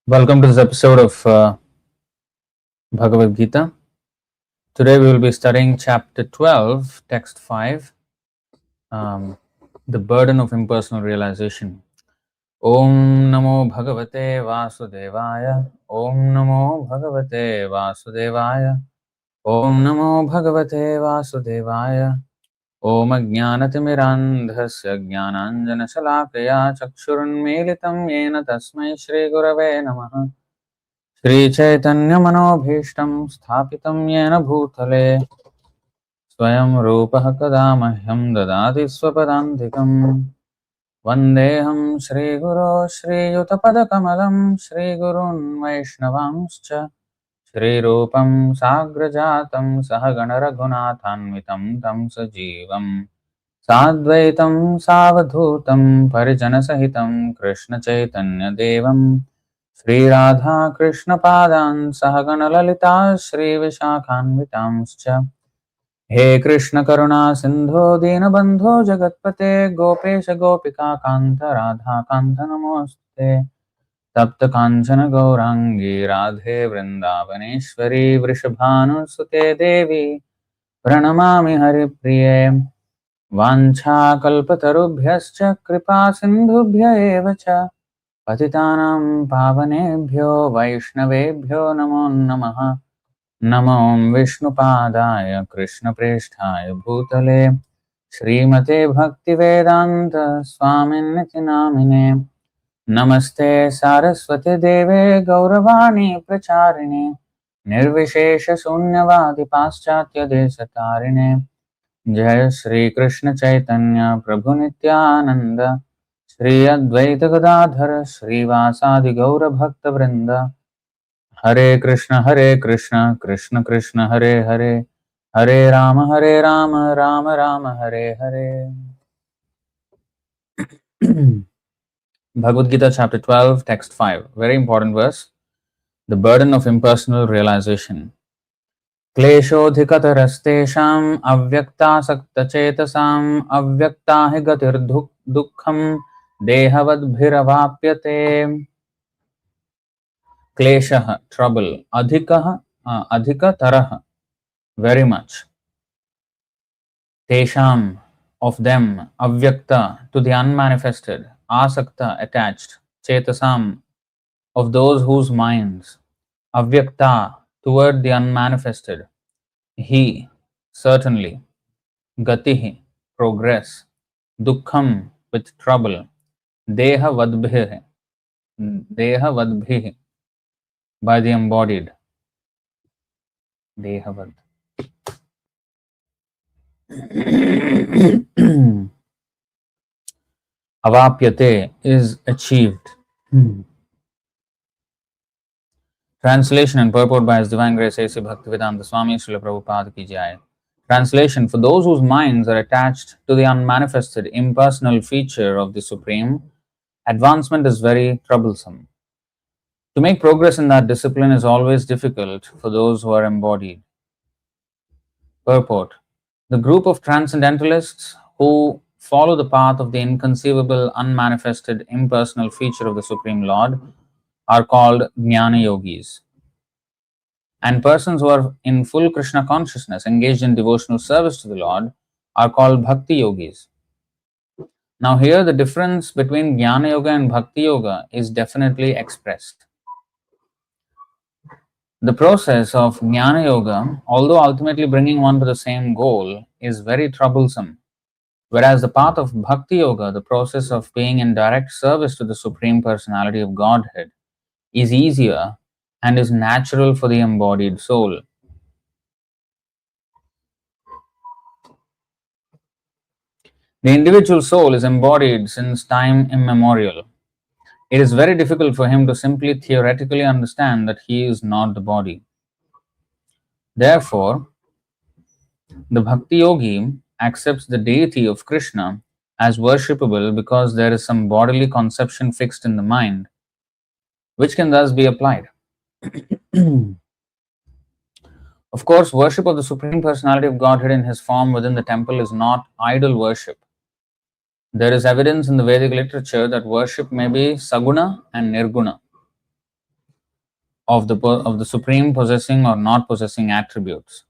Welcome to this episode of Bhagavad Gita. Today we will be studying chapter 12, text 5, the burden of impersonal realization. Om Namo Bhagavate Vasudevaya. Om Namo Bhagavate Vasudevaya. Om Namo Bhagavate Vasudevaya. Om Ajnanatimirandhasya Jnananjana Chakshurunmilitam Yena Tasmai Shri Gurave Namaha. Shri Chaitanya मनोभीष्टं स्थापितं येन भूतले स्वयं रूपः कदा मह्यं ददाति स्वपदान्तिकं वन्देऽहं श्रीगुरो श्रीयुतपदकमलं श्रीगुरून् वैष्णवांश्च श्रीरूपं साग्रजातं सहगणरघुनाथान्वितं तं सजीवं साद्वैतं सावधूतं परिजनसहितं कृष्णचैतन्यदेवं श्री राधा कृष्ण पादान् सहगण ललिता श्री विशाखान्वितांश्च हे कृष्ण करुणा सिंधो दीनबंधो जगत्पते गोपेश गोपिका कांत राधा कांत नमोस्तुते तप्त कांचन गौरांगी राधे वृंदावनेश्वरी वृषभानुसुते देवी प्रणमामि हरिप्रिये वाञ्छाकल्पतरुभ्यश्च कृपा सिन्धुभ्य एव च पतितानां पावनेभ्यो वैष्णवेभ्यो नमो नमः। नमो विष्णुपादाय कृष्णप्रेष्ठाय भूतले श्रीमते भक्तिवेदान्त स्वामिन्निति नामिने नमस्ते सारस्वती देवे गौरवाणी प्रचारिणे निर्विशेष शून्यवादि पाश्चात्य देशतारिणे जय श्री कृष्ण चैतन्य प्रभु नित्यानंद श्री अद्वैत गदाधर श्रीवासादि गौर भक्त वृंद हरे Krishna Krishna Krishna Hare Hare Hare Ram Ram Ram Hare Hare. Bhagavad Gita chapter 12 text 5, very important verse, the burden of impersonal realization. क्लेशोऽधिकतरस्तेषाम् अव्यक्तासक्तचेतसाम् अव्यक्ता हि गतिर्दुःखम् देहवद्भिरवाप्यते. क्लेशः, trouble, अधिकतरः, very much, tesham, of them, avyakta, to the unmanifested, asakta, attached, chetasam, of those whose minds, avyakta, toward the unmanifested, he, certainly, gatihi, progress, dukkham, with trouble, deha vadbhih, by the embodied, deha vad. Avapyate is achieved. Translation and purport by His Divine Grace A.C. Bhaktivedanta Swami Srila Prabhupada Ki Jai. Translation: for those whose minds are attached to the unmanifested impersonal feature of the Supreme, advancement is very troublesome. To make progress in that discipline is always difficult for those who are embodied. Purport: the group of transcendentalists who follow the path of the inconceivable, unmanifested, impersonal feature of the Supreme Lord are called Jnana Yogis. And persons who are in full Krishna consciousness, engaged in devotional service to the Lord, are called Bhakti Yogis. Now here the difference between Jnana Yoga and Bhakti Yoga is definitely expressed. The process of Jnana Yoga, although ultimately bringing one to the same goal, is very troublesome. Whereas the path of Bhakti Yoga, the process of being in direct service to the Supreme Personality of Godhead, is easier and is natural for the embodied soul. The individual soul is embodied since time immemorial. It is very difficult for him to simply theoretically understand that he is not the body. Therefore, the Bhakti Yogi accepts the deity of Krishna as worshipable because there is some bodily conception fixed in the mind, which can thus be applied. Of course, worship of the Supreme Personality of Godhead in his form within the temple is not idol worship. There is evidence in the Vedic literature that worship may be saguna and nirguna. of the supreme possessing or not possessing attributes.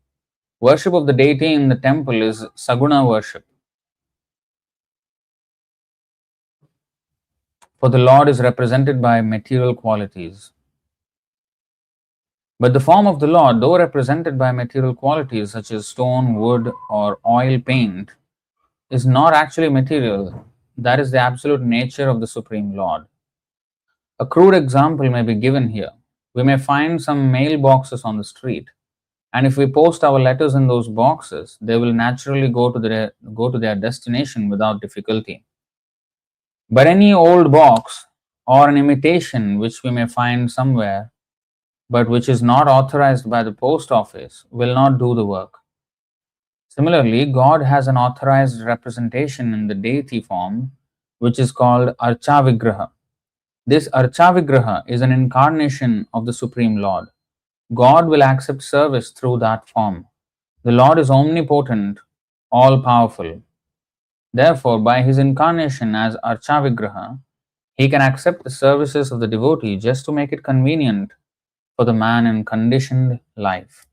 Worship of the deity in the temple is saguna worship. For the Lord is represented by material qualities. But the form of the Lord, though represented by material qualities such as stone, wood, or oil paint, is not actually material. That is the absolute nature of the Supreme Lord. A crude example may be given here. We may find some mailboxes on the street, and if we post our letters in those boxes, they will naturally go to their destination without difficulty. But any old box or an imitation which we may find somewhere, but which is not authorized by the post office, will not do the work. Similarly, God has an authorized representation in the deity form, which is called Archa Vigraha. This Archa Vigraha is an incarnation of the Supreme Lord. God will accept service through that form. The Lord is omnipotent, all powerful. Therefore, by his incarnation as Archa Vigraha, he can accept the services of the devotee just to make it convenient for the man in conditioned life.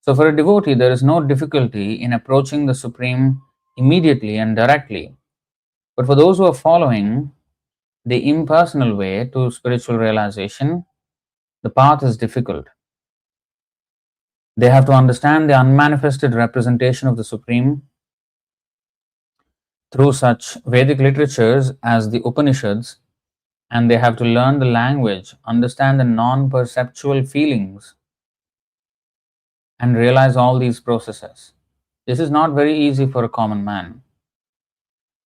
So, for a devotee, there is no difficulty in approaching the Supreme immediately and directly. But for those who are following the impersonal way to spiritual realization, the path is difficult. They have to understand the unmanifested representation of the Supreme through such Vedic literatures as the Upanishads, and they have to learn the language, understand the non perceptual feelings, and realize all these processes. This is not very easy for a common man.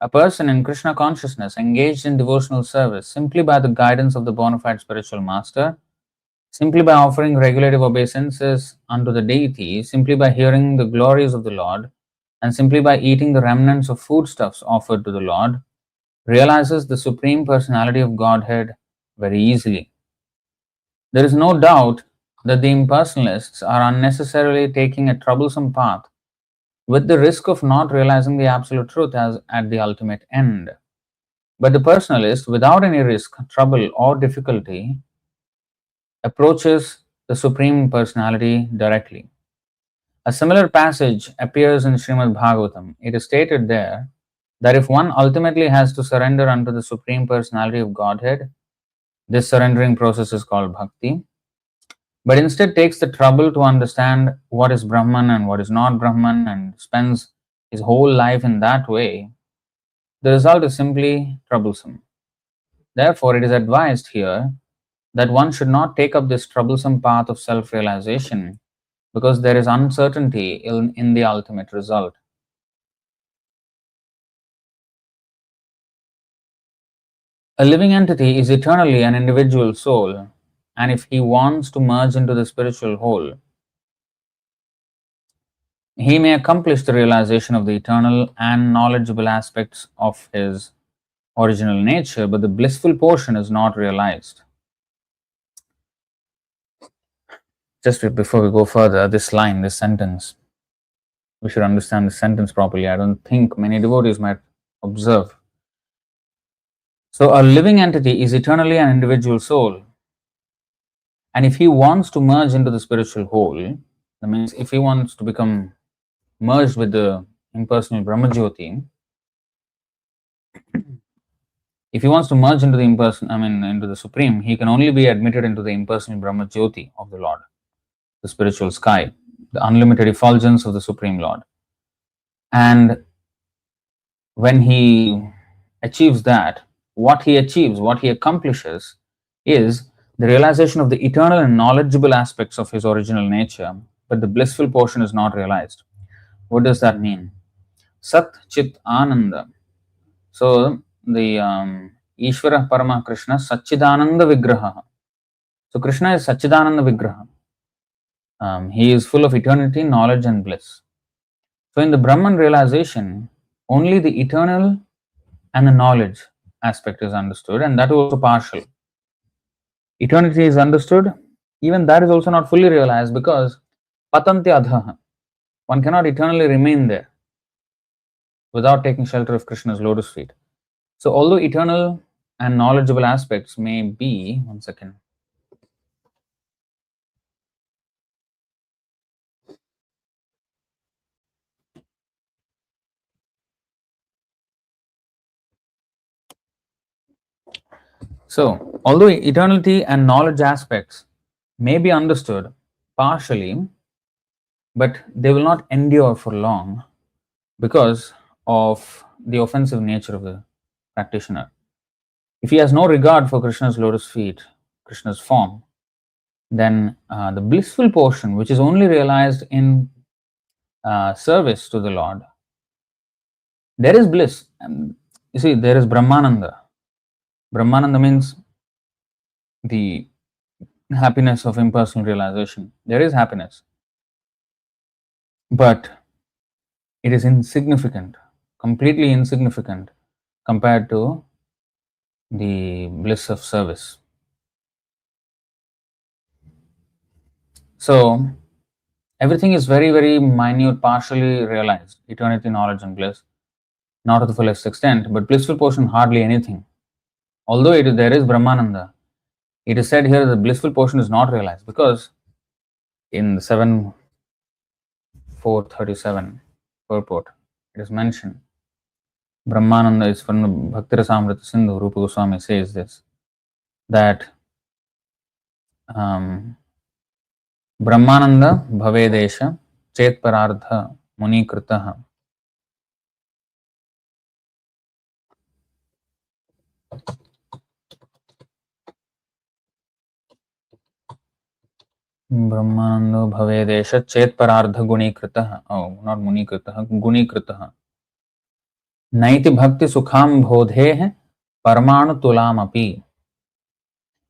A person in Krishna consciousness engaged in devotional service simply by the guidance of the bona fide spiritual master, simply by offering regulative obeisances unto the deity, simply by hearing the glories of the Lord, and simply by eating the remnants of foodstuffs offered to the Lord, realizes the Supreme Personality of Godhead very easily. There is no doubt that the impersonalists are unnecessarily taking a troublesome path with the risk of not realizing the absolute truth as at the ultimate end. But the personalist, without any risk, trouble, or difficulty, approaches the Supreme Personality directly. A similar passage appears in Srimad Bhagavatam. It is stated there that if one ultimately has to surrender unto the Supreme Personality of Godhead, this surrendering process is called bhakti, but instead takes the trouble to understand what is Brahman and what is not Brahman and spends his whole life in that way, the result is simply troublesome. Therefore, it is advised here that one should not take up this troublesome path of self realization because there is uncertainty in the ultimate result. A living entity is eternally an individual soul, and if he wants to merge into the spiritual whole, he may accomplish the realization of the eternal and knowledgeable aspects of his original nature, but the blissful portion is not realized. Just before we go further, this line, this sentence, we should understand the sentence properly. I don't think many devotees might observe. So, a living entity is eternally an individual soul, and if he wants to merge into the spiritual whole, that means if he wants to become merged with the impersonal Brahmajyoti, if he wants to merge into the into the Supreme, he can only be admitted into the impersonal Brahmajyoti of the Lord, the spiritual sky, the unlimited effulgence of the Supreme Lord. And when he achieves that, what he achieves, what he accomplishes is the realization of the eternal and knowledgeable aspects of his original nature, but the blissful portion is not realized. What does that mean? Sat Chit Ananda. So the Ishvara Parama Krishna Satchidananda Vigraha. So Krishna is Satchidananda Vigraha. He is full of eternity, knowledge, and bliss. So in the Brahman realization, only the eternal and the knowledge aspect is understood, and that is also partial. Eternity is understood, even that is also not fully realized because patanti adhaha. One cannot eternally remain there without taking shelter of Krishna's lotus feet. So although eternal and knowledgeable aspects may be, one second, So, although eternity and knowledge aspects may be understood partially, but they will not endure for long because of the offensive nature of the practitioner. If he has no regard for Krishna's lotus feet, Krishna's form, then the blissful portion, which is only realized in service to the Lord, there is bliss. You see, there is Brahmananda. Brahmananda means the happiness of impersonal realization. There is happiness, but it is insignificant, completely insignificant compared to the bliss of service. So, everything is very, very minute, partially realized. Eternity, knowledge, and bliss, not to the fullest extent, but blissful portion, hardly anything. Although there is Brahmananda, it is said here that the blissful portion is not realized because in the 7.437 purport, it is mentioned. Brahmananda is from Bhakti Rasamrita Sindhu. Rupa Goswami says this, that Brahmananda bhavedesha chet parardha munikritah. Brahmananda bhavedesha chet parardha gunikritah. Oh, not munikritah, gunikritah. Naiti bhakti sukham bodhe parmanu tulam api.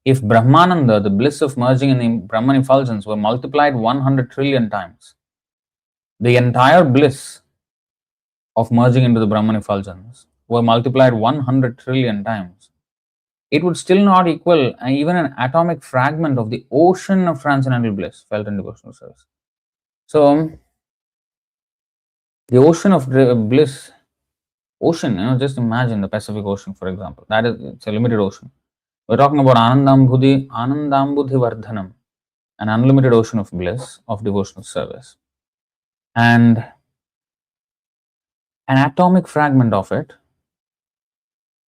If Brahmananda, the bliss of merging in the Brahman effulgence, were multiplied 100 trillion times, the entire bliss of merging into the Brahman effulgence were multiplied 100 trillion times, it would still not equal even an atomic fragment of the ocean of transcendental bliss felt in devotional service. So, the ocean of bliss, just imagine the Pacific Ocean, for example. That is, it's a limited ocean. We're talking about Anandambudhi Vardhanam, an unlimited ocean of bliss of devotional service. And an atomic fragment of it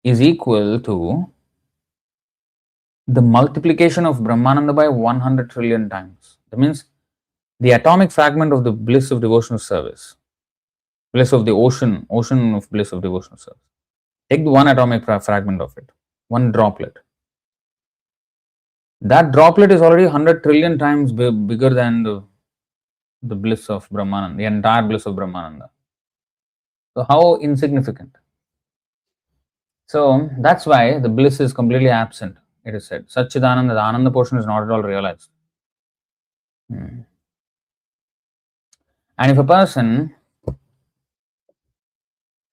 is equal to the multiplication of Brahmananda by 100 trillion times. That means the atomic fragment of the bliss of devotional service, bliss of the ocean of bliss of devotional service. Take the one atomic fragment of it, one droplet. That droplet is already 100 trillion times bigger than the bliss of Brahmananda, the entire bliss of Brahmananda. So, how insignificant. So, that's why the bliss is completely absent, it is said. Satchidananda, the Ananda portion is not at all realized. And if a person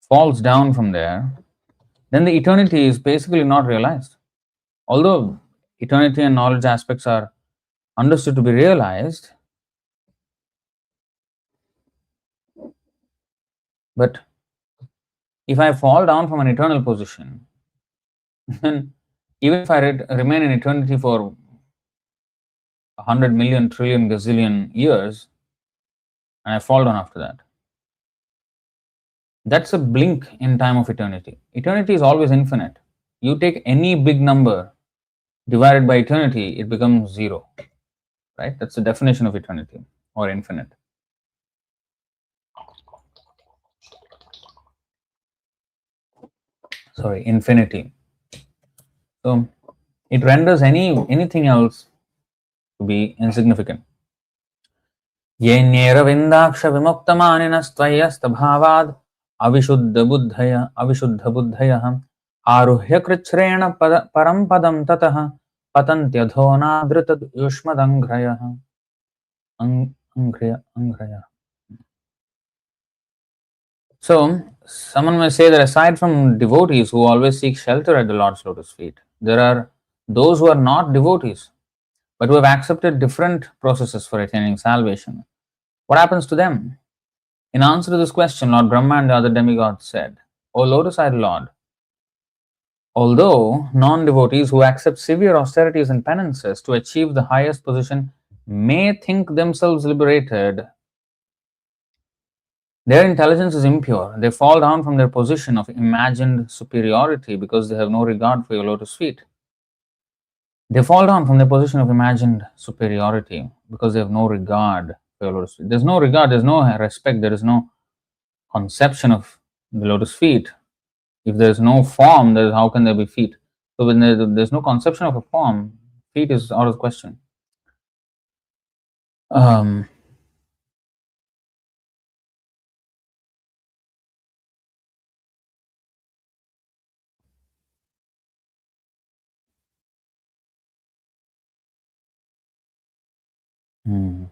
falls down from there, then the eternity is basically not realized. Although eternity and knowledge aspects are understood to be realized, but if I fall down from an eternal position, then even if I remain in eternity for 100 million, trillion, gazillion years, and I fall down after that, that's a blink in time of eternity. Eternity is always infinite. You take any big number divided by eternity, it becomes zero, right? That's the definition of eternity or infinite. Sorry, infinity. So it renders anything else to be insignificant. Yenyeravindaksha vimuktamaninas avishuddha buddhaya aruhya krichrena param padam tatah patantyadhonadrita yushmadangraya angraya. So, someone may say that aside from devotees who always seek shelter at the Lord's lotus feet, there are those who are not devotees but who have accepted different processes for attaining salvation. What happens to them? In answer to this question, Lord Brahma and the other demigods said, O lotus-eyed Lord, although non-devotees who accept severe austerities and penances to achieve the highest position may think themselves liberated, their intelligence is impure. They fall down from their position of imagined superiority because they have no regard for your lotus feet. They fall down from their position of imagined superiority because they have no regard for your lotus feet. There's no regard, there's no respect, there is no conception of the lotus feet. If there's no form, there's how can there be feet? So when there's no conception of a form, feet is out of the question. Um, hmm.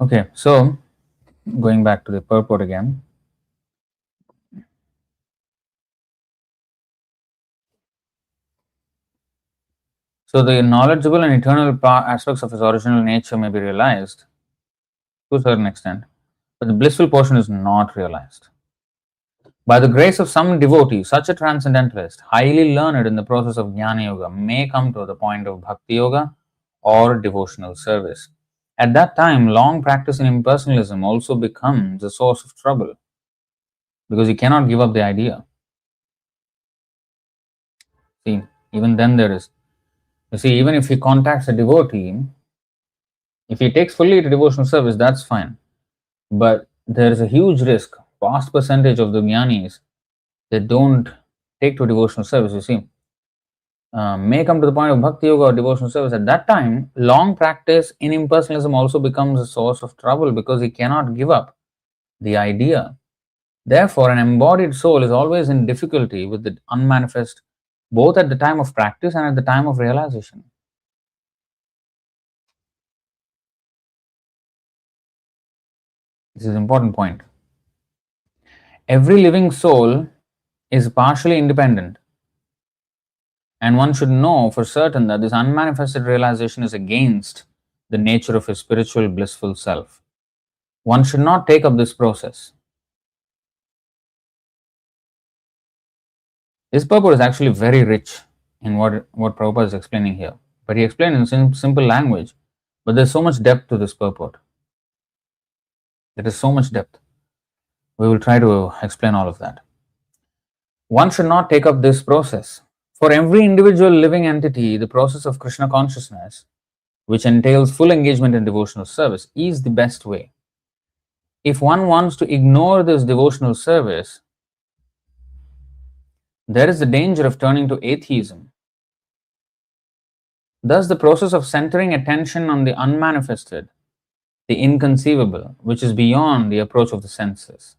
Okay, so going back to the purport again. So the knowledgeable and eternal aspects of his original nature may be realized to a certain extent, but the blissful portion is not realized. By the grace of some devotee, such a transcendentalist, highly learned in the process of Jnana Yoga, may come to the point of Bhakti Yoga or devotional service. At that time, long practice in impersonalism also becomes a source of trouble because he cannot give up the idea. See, even then there is. You see, even if he contacts a devotee, if he takes fully to devotional service, that's fine. But there is a huge risk. Vast percentage of the jnanis, they don't take to devotional service. You see, may come to the point of bhakti yoga or devotional service. At that time, long practice in impersonalism also becomes a source of trouble because he cannot give up the idea. Therefore, an embodied soul is always in difficulty with the unmanifest, both at the time of practice and at the time of realization. This is an important point. Every living soul is partially independent, and one should know for certain that this unmanifested realization is against the nature of his spiritual blissful self. One should not take up this process. This purport is actually very rich in what Prabhupada is explaining here. But he explained in simple language. But there's so much depth to this purport. There is so much depth. We will try to explain all of that. One should not take up this process. For every individual living entity, the process of Krishna consciousness, which entails full engagement in devotional service, is the best way. If one wants to ignore this devotional service, there is the danger of turning to atheism. Thus, the process of centering attention on the unmanifested, the inconceivable, which is beyond the approach of the senses,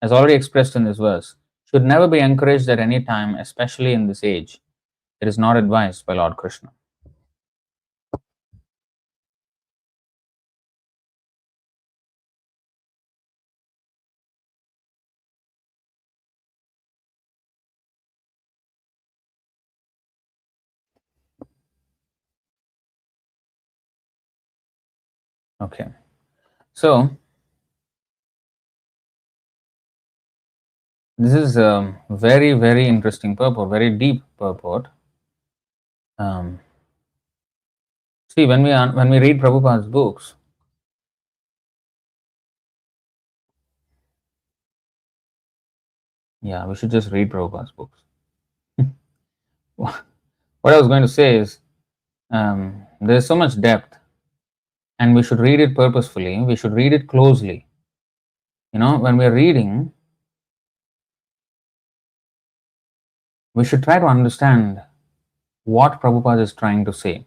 as already expressed in this verse, should never be encouraged at any time, especially in this age. It is not advised by Lord Krishna. Okay. So, this is a very, very interesting purport, very deep purport. See, when we read Prabhupada's books, yeah, we should just read Prabhupada's books. What I was going to say is, there's so much depth, and we should read it purposefully. We should read it closely. You know, when we're reading, we should try to understand what Prabhupada is trying to say.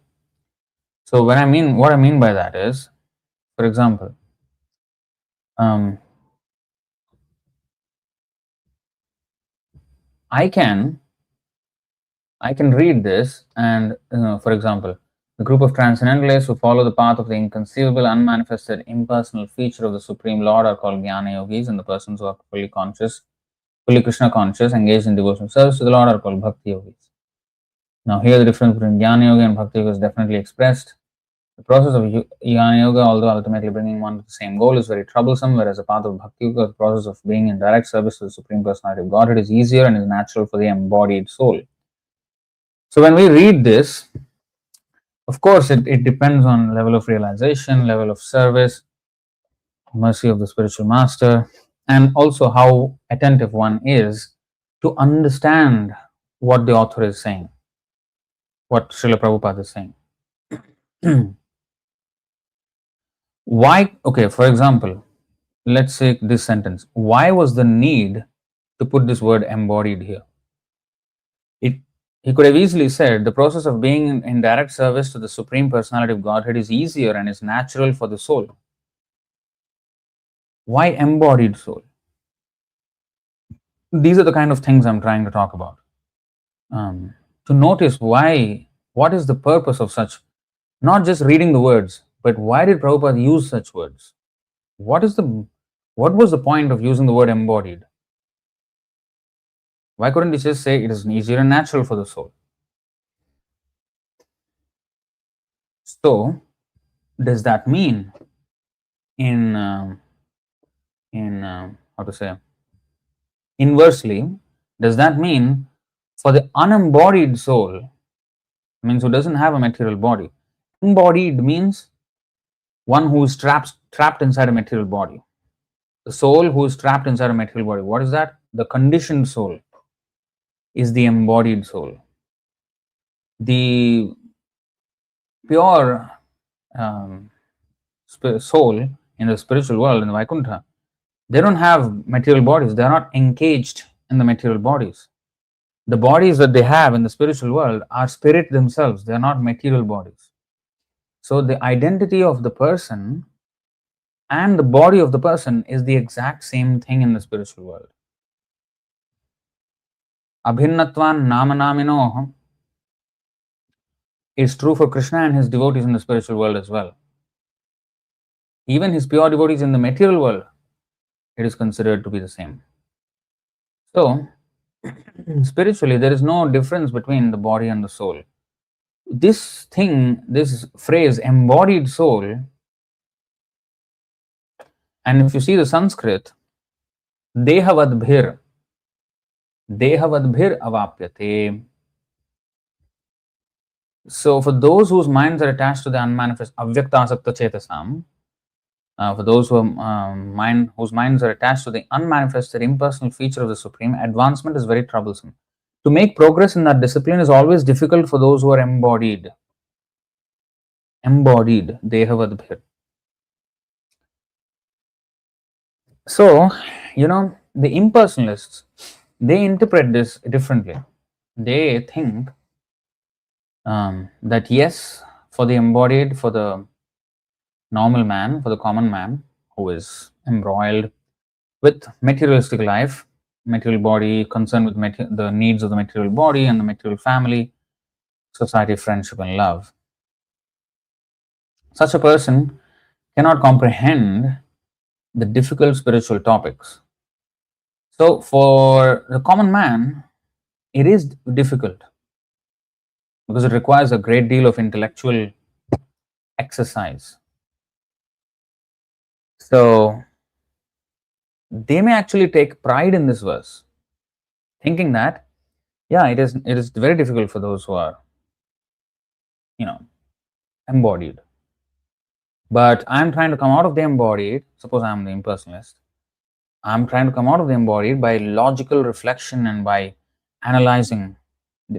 So, what I mean by that is, for example, I can read this, and for example, the group of transcendentalists who follow the path of the inconceivable, unmanifested, impersonal feature of the Supreme Lord are called Jnana Yogis, and the persons who are fully conscious, fully Krishna conscious, engaged in devotional service to the Lord are called Bhakti Yogis. Now, here the difference between Jnana Yoga and Bhakti Yoga is definitely expressed. The process of Jnana Yoga, although ultimately bringing one to the same goal, is very troublesome, whereas the path of Bhakti Yoga, the process of being in direct service to the Supreme Personality of Godhead, is easier and is natural for the embodied soul. So when we read this, of course, it depends on level of realization, level of service, mercy of the spiritual master, and also how attentive one is to understand what the author is saying, what Srila Prabhupada is saying. Why? Okay, for example, let's take this sentence. Why was the need to put this word embodied here? It, he could have easily said the process of being in direct service to the Supreme Personality of Godhead is easier and is natural for the soul. Why embodied soul? These are the kind of things I'm trying to talk about. To notice what is the purpose of such, not just reading the words, but why did Prabhupada use such words? What was the point of using the word embodied? Why couldn't he just say it is easier and natural for the soul? So, does that mean in how to say, inversely, does that mean for the unembodied soul, means who doesn't have a material body, embodied means one who is trapped inside a material body. The soul who is trapped inside a material body. What is that? The conditioned soul is the embodied soul. The pure soul in the spiritual world, in the Vaikuntha, they don't have material bodies. They are not engaged in the material bodies. The bodies that they have in the spiritual world are spirit themselves. They are not material bodies. So the identity of the person and the body of the person is the exact same thing in the spiritual world. Abhinnatvan namanaminoham is true for Krishna and his devotees in the spiritual world as well. Even his pure devotees in the material world, it is considered to be the same. So, spiritually, there is no difference between the body and the soul. This phrase, embodied soul, and if you see the Sanskrit, dehavadbhir avapyate. So, for those whose minds are attached to the unmanifest, avyaktasakta chetasam, for those whose minds are attached to the unmanifested impersonal feature of the Supreme, advancement is very troublesome. To make progress in that discipline is always difficult for those who are embodied. Dehavadbhir. So, the impersonalists, they interpret this differently. They think that yes, for the embodied, for the normal man, for the common man who is embroiled with materialistic life, material body, concerned with the needs of the material body and the material family, society, friendship, and love, such a person cannot comprehend the difficult spiritual topics. So, for the common man, it is difficult because it requires a great deal of intellectual exercise. So, they may actually take pride in this verse, thinking that, yeah, it is very difficult for those who are, embodied. But I'm trying to come out of the embodied, suppose I'm the impersonalist, I'm trying to come out of the embodied by logical reflection and by analyzing,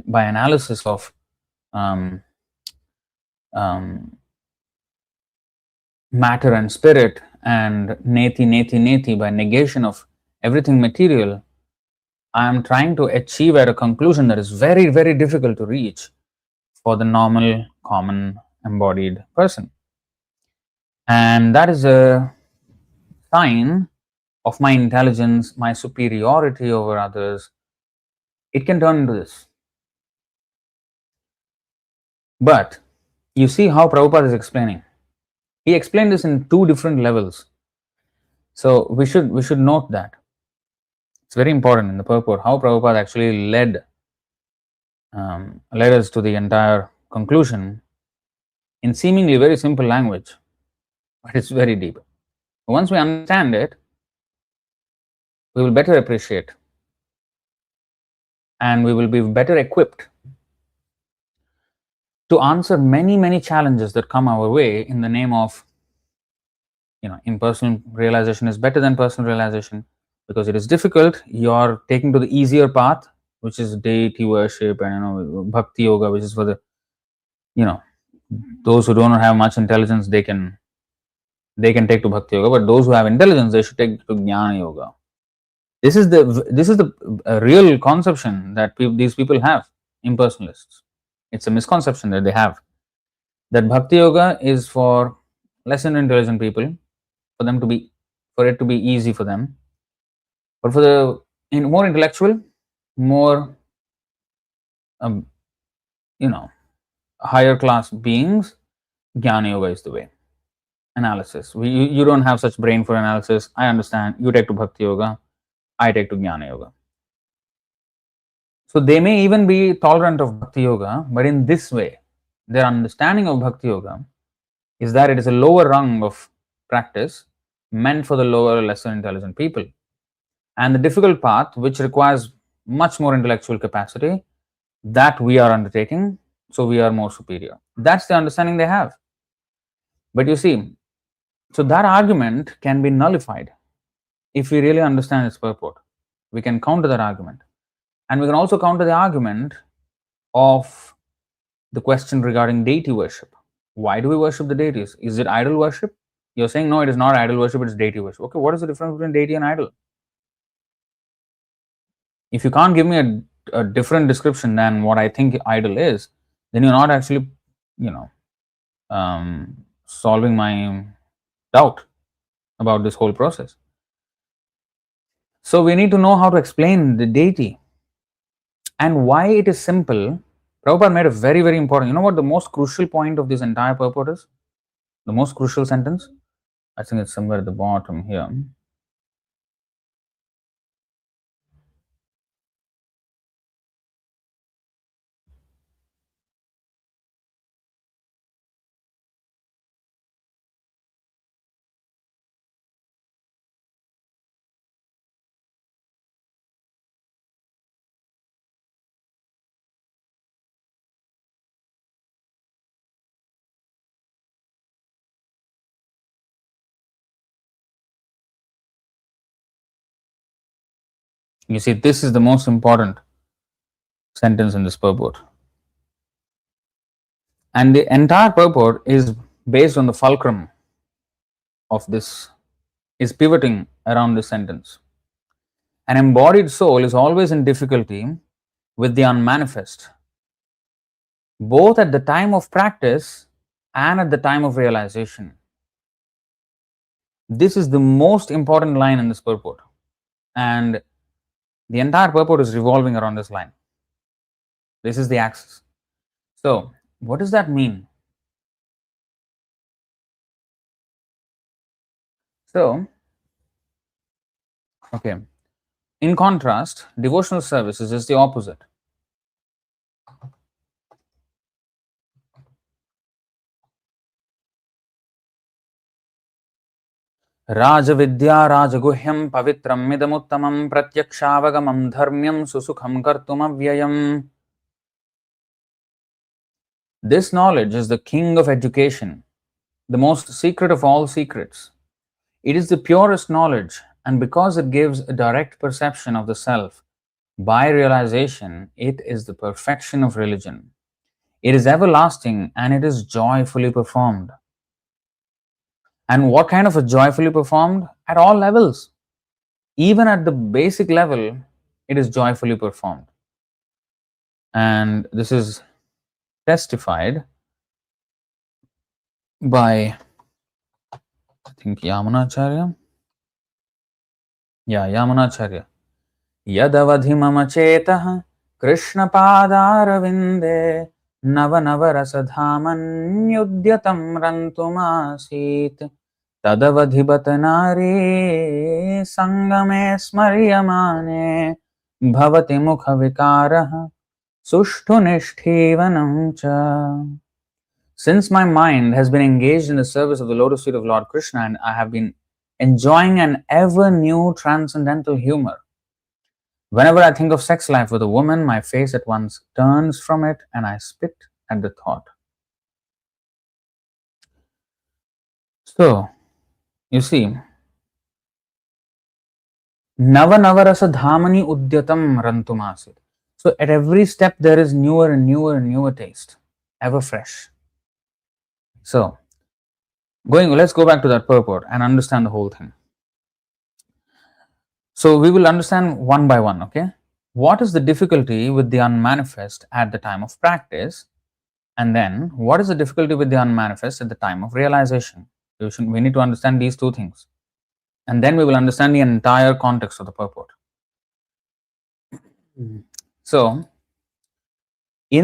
by analysis of matter and spirit, and neti, by negation of everything material. I am trying to achieve at a conclusion that is very, very difficult to reach for the normal, common, embodied person. And that is a sign of my intelligence, my superiority over others. It can turn into this. But you see how Prabhupada is explaining. He explained this in two different levels. So we should note that. It's very important in the purport how Prabhupada actually led us to the entire conclusion in seemingly very simple language, but it's very deep. Once we understand it, we will better appreciate and we will be better equipped to answer many, many challenges that come our way in the name of, impersonal realization is better than personal realization. Because it is difficult, you are taking to the easier path, which is deity worship, and bhakti yoga, which is for the those who don't have much intelligence, they can take to bhakti yoga, but those who have intelligence, they should take to jnana yoga. This is the real conception that these people have, impersonalists. It's a misconception that they have, that bhakti yoga is for less intelligent people, for it to be easy for them, but for the more intellectual, more um, you know higher class beings, jnana yoga is the way. Analysis. You don't have such brain for analysis. I understand. You take to bhakti yoga, I take to jnana yoga. So they may even be tolerant of bhakti yoga, but in this way, their understanding of bhakti yoga is that it is a lower rung of practice meant for the lower, lesser intelligent people. And the difficult path, which requires much more intellectual capacity, that we are undertaking, so we are more superior. That's the understanding they have. But you see, so that argument can be nullified if we really understand its purport. We can counter that argument. And we can also counter the argument of the question regarding deity worship. Why do we worship the deities? Is it idol worship? You're saying, no, it is not idol worship, it's deity worship. Okay, what is the difference between deity and idol? If you can't give me a different description than what I think idol is, then you're not actually, solving my doubt about this whole process. So we need to know how to explain the deity and why it is simple. Prabhupada made a very, very important, you know what the most crucial point of this entire purport is? The most crucial sentence? I think it's somewhere at the bottom here. You see, this is the most important sentence in this purport. And the entire purport is based on the fulcrum of this, is pivoting around this sentence. An embodied soul is always in difficulty with the unmanifest, both at the time of practice and at the time of realization. This is the most important line in this purport. And the entire purport is revolving around this line. This is the axis. So, what does that mean? So, okay. In contrast, devotional services is the opposite. Rajavidya rajaguhyam pavitram midamuttamam pratyakshaavagamam dharmyam susukham kartum avyayam. This knowledge is the king of education, the most secret of all secrets. It is the purest knowledge, and because it gives a direct perception of the self by realization, it is the perfection of religion. It is everlasting and it is joyfully performed. And what kind of a joyfully performed? At all levels. Even at the basic level, it is joyfully performed. And this is testified by, I think, Yamunacharya. Yeah, Yamunacharya. Yadavadhi mama chetah Krishna padarvinde nava nava rasadhaman yudyatam rantumasit tadavadhibat nari sangame smaryamane bhavati mukha vikarah sushtu nishthevanam cha. Since my mind has been engaged in the service of the lotus feet of Lord Krishna and I have been enjoying an ever new transcendental humor, whenever I think of sex life with a woman, my face at once turns from it and I spit at the thought. So, you see, Nava Navarasa Dhamani Udyatam Rantumasit. So at every step, there is newer and newer and newer taste, ever fresh. So let's go back to that purport and understand the whole thing. So we will understand one by one, okay? What is the difficulty with the unmanifest at the time of practice? And then what is the difficulty with the unmanifest at the time of realization? We need to understand these two things. And then we will understand the entire context of the purport. So, at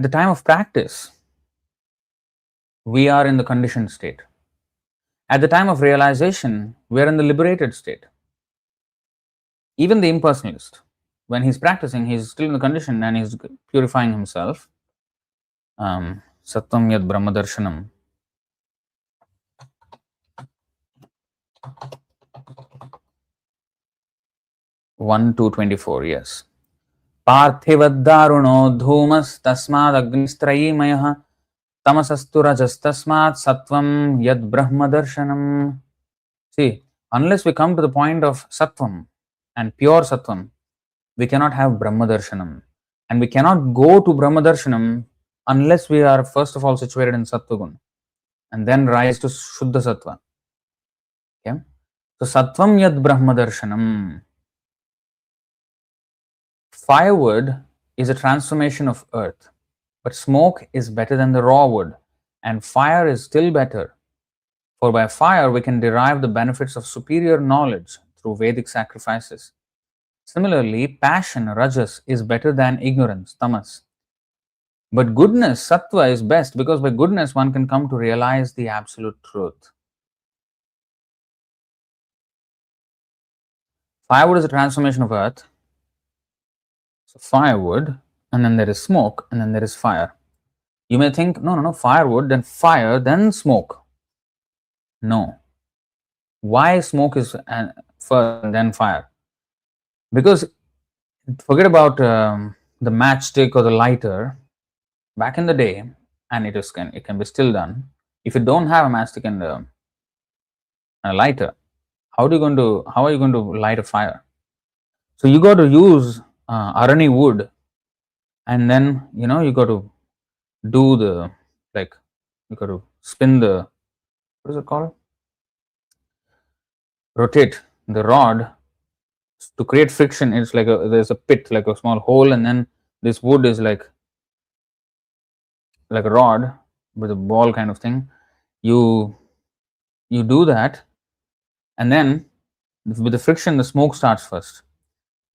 the time of practice, we are in the conditioned state. At the time of realization, we are in the liberated state. Even the impersonalist, when he's practicing, he's still in the condition and he's purifying himself. Sattvam yad brahma darshanam. One 224, yes. Parthivad dhumas tasmad agnistrayimaya tamasastu rajastasmat sattvam yad brahma darshanam. See, unless we come to the point of sattvam and pure sattvam, we cannot have brahma darshanam. And we cannot go to brahma darshanam unless we are first of all situated in sattvagun and then rise to shuddha sattva. Okay? So sattvam yad brahma darshanam. Firewood is a transformation of earth, but smoke is better than the raw wood, and fire is still better. For by fire we can derive the benefits of superior knowledge through Vedic sacrifices. Similarly, passion, rajas, is better than ignorance, tamas. But goodness, sattva, is best because by goodness one can come to realize the absolute truth. Firewood is a transformation of earth. So firewood, and then there is smoke, and then there is fire. You may think, no, firewood, then fire, then smoke. No. Why smoke is first and then fire? Because forget about the matchstick or the lighter. Back in the day, and it can be still done. If you don't have a matchstick and a lighter, how are you going to light a fire? So you got to use arani wood, and then you got to do you got to spin the, what is it called? Rotate the rod to create friction. It's like there's a pit, like a small hole, and then this wood is like a rod with a ball kind of thing. You do that, and then with the friction, the smoke starts first,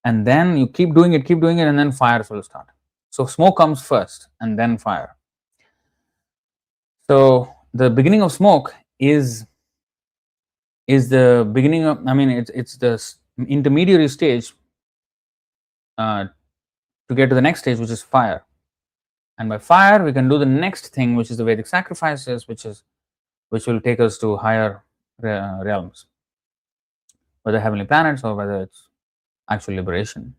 and then you keep doing it, and then fire will start. So smoke comes first, and then fire. So the beginning of smoke is the beginning of, it's the intermediary stage to get to the next stage, which is fire. And by fire, we can do the next thing, which is the Vedic sacrifices, which will take us to higher realms, whether heavenly planets or whether it's actual liberation.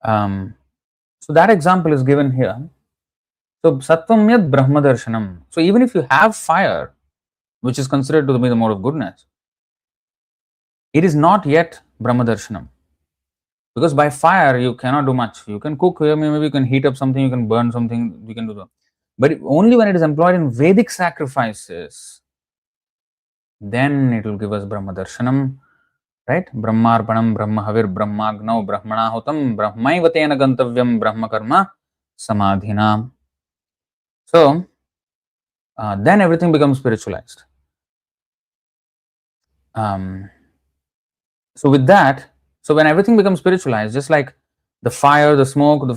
So that example is given here. So sattvam yad brahma darshanam. So even if you have fire, which is considered to be the mode of goodness, it is not yet brahma darshanam. Because by fire you cannot do much. You can cook, maybe you can heat up something, you can burn something, you can do that. But only when it is employed in Vedic sacrifices, then it will give us brahma darshanam. Right? Brahmarpanam, Brahmahavir, Brahmagnav, Brahmanahutam, Brahmaivatena gantavyam, Brahma karma, samadhina. So, then everything becomes spiritualized. So with that, when everything becomes spiritualized, just like the fire, the smoke,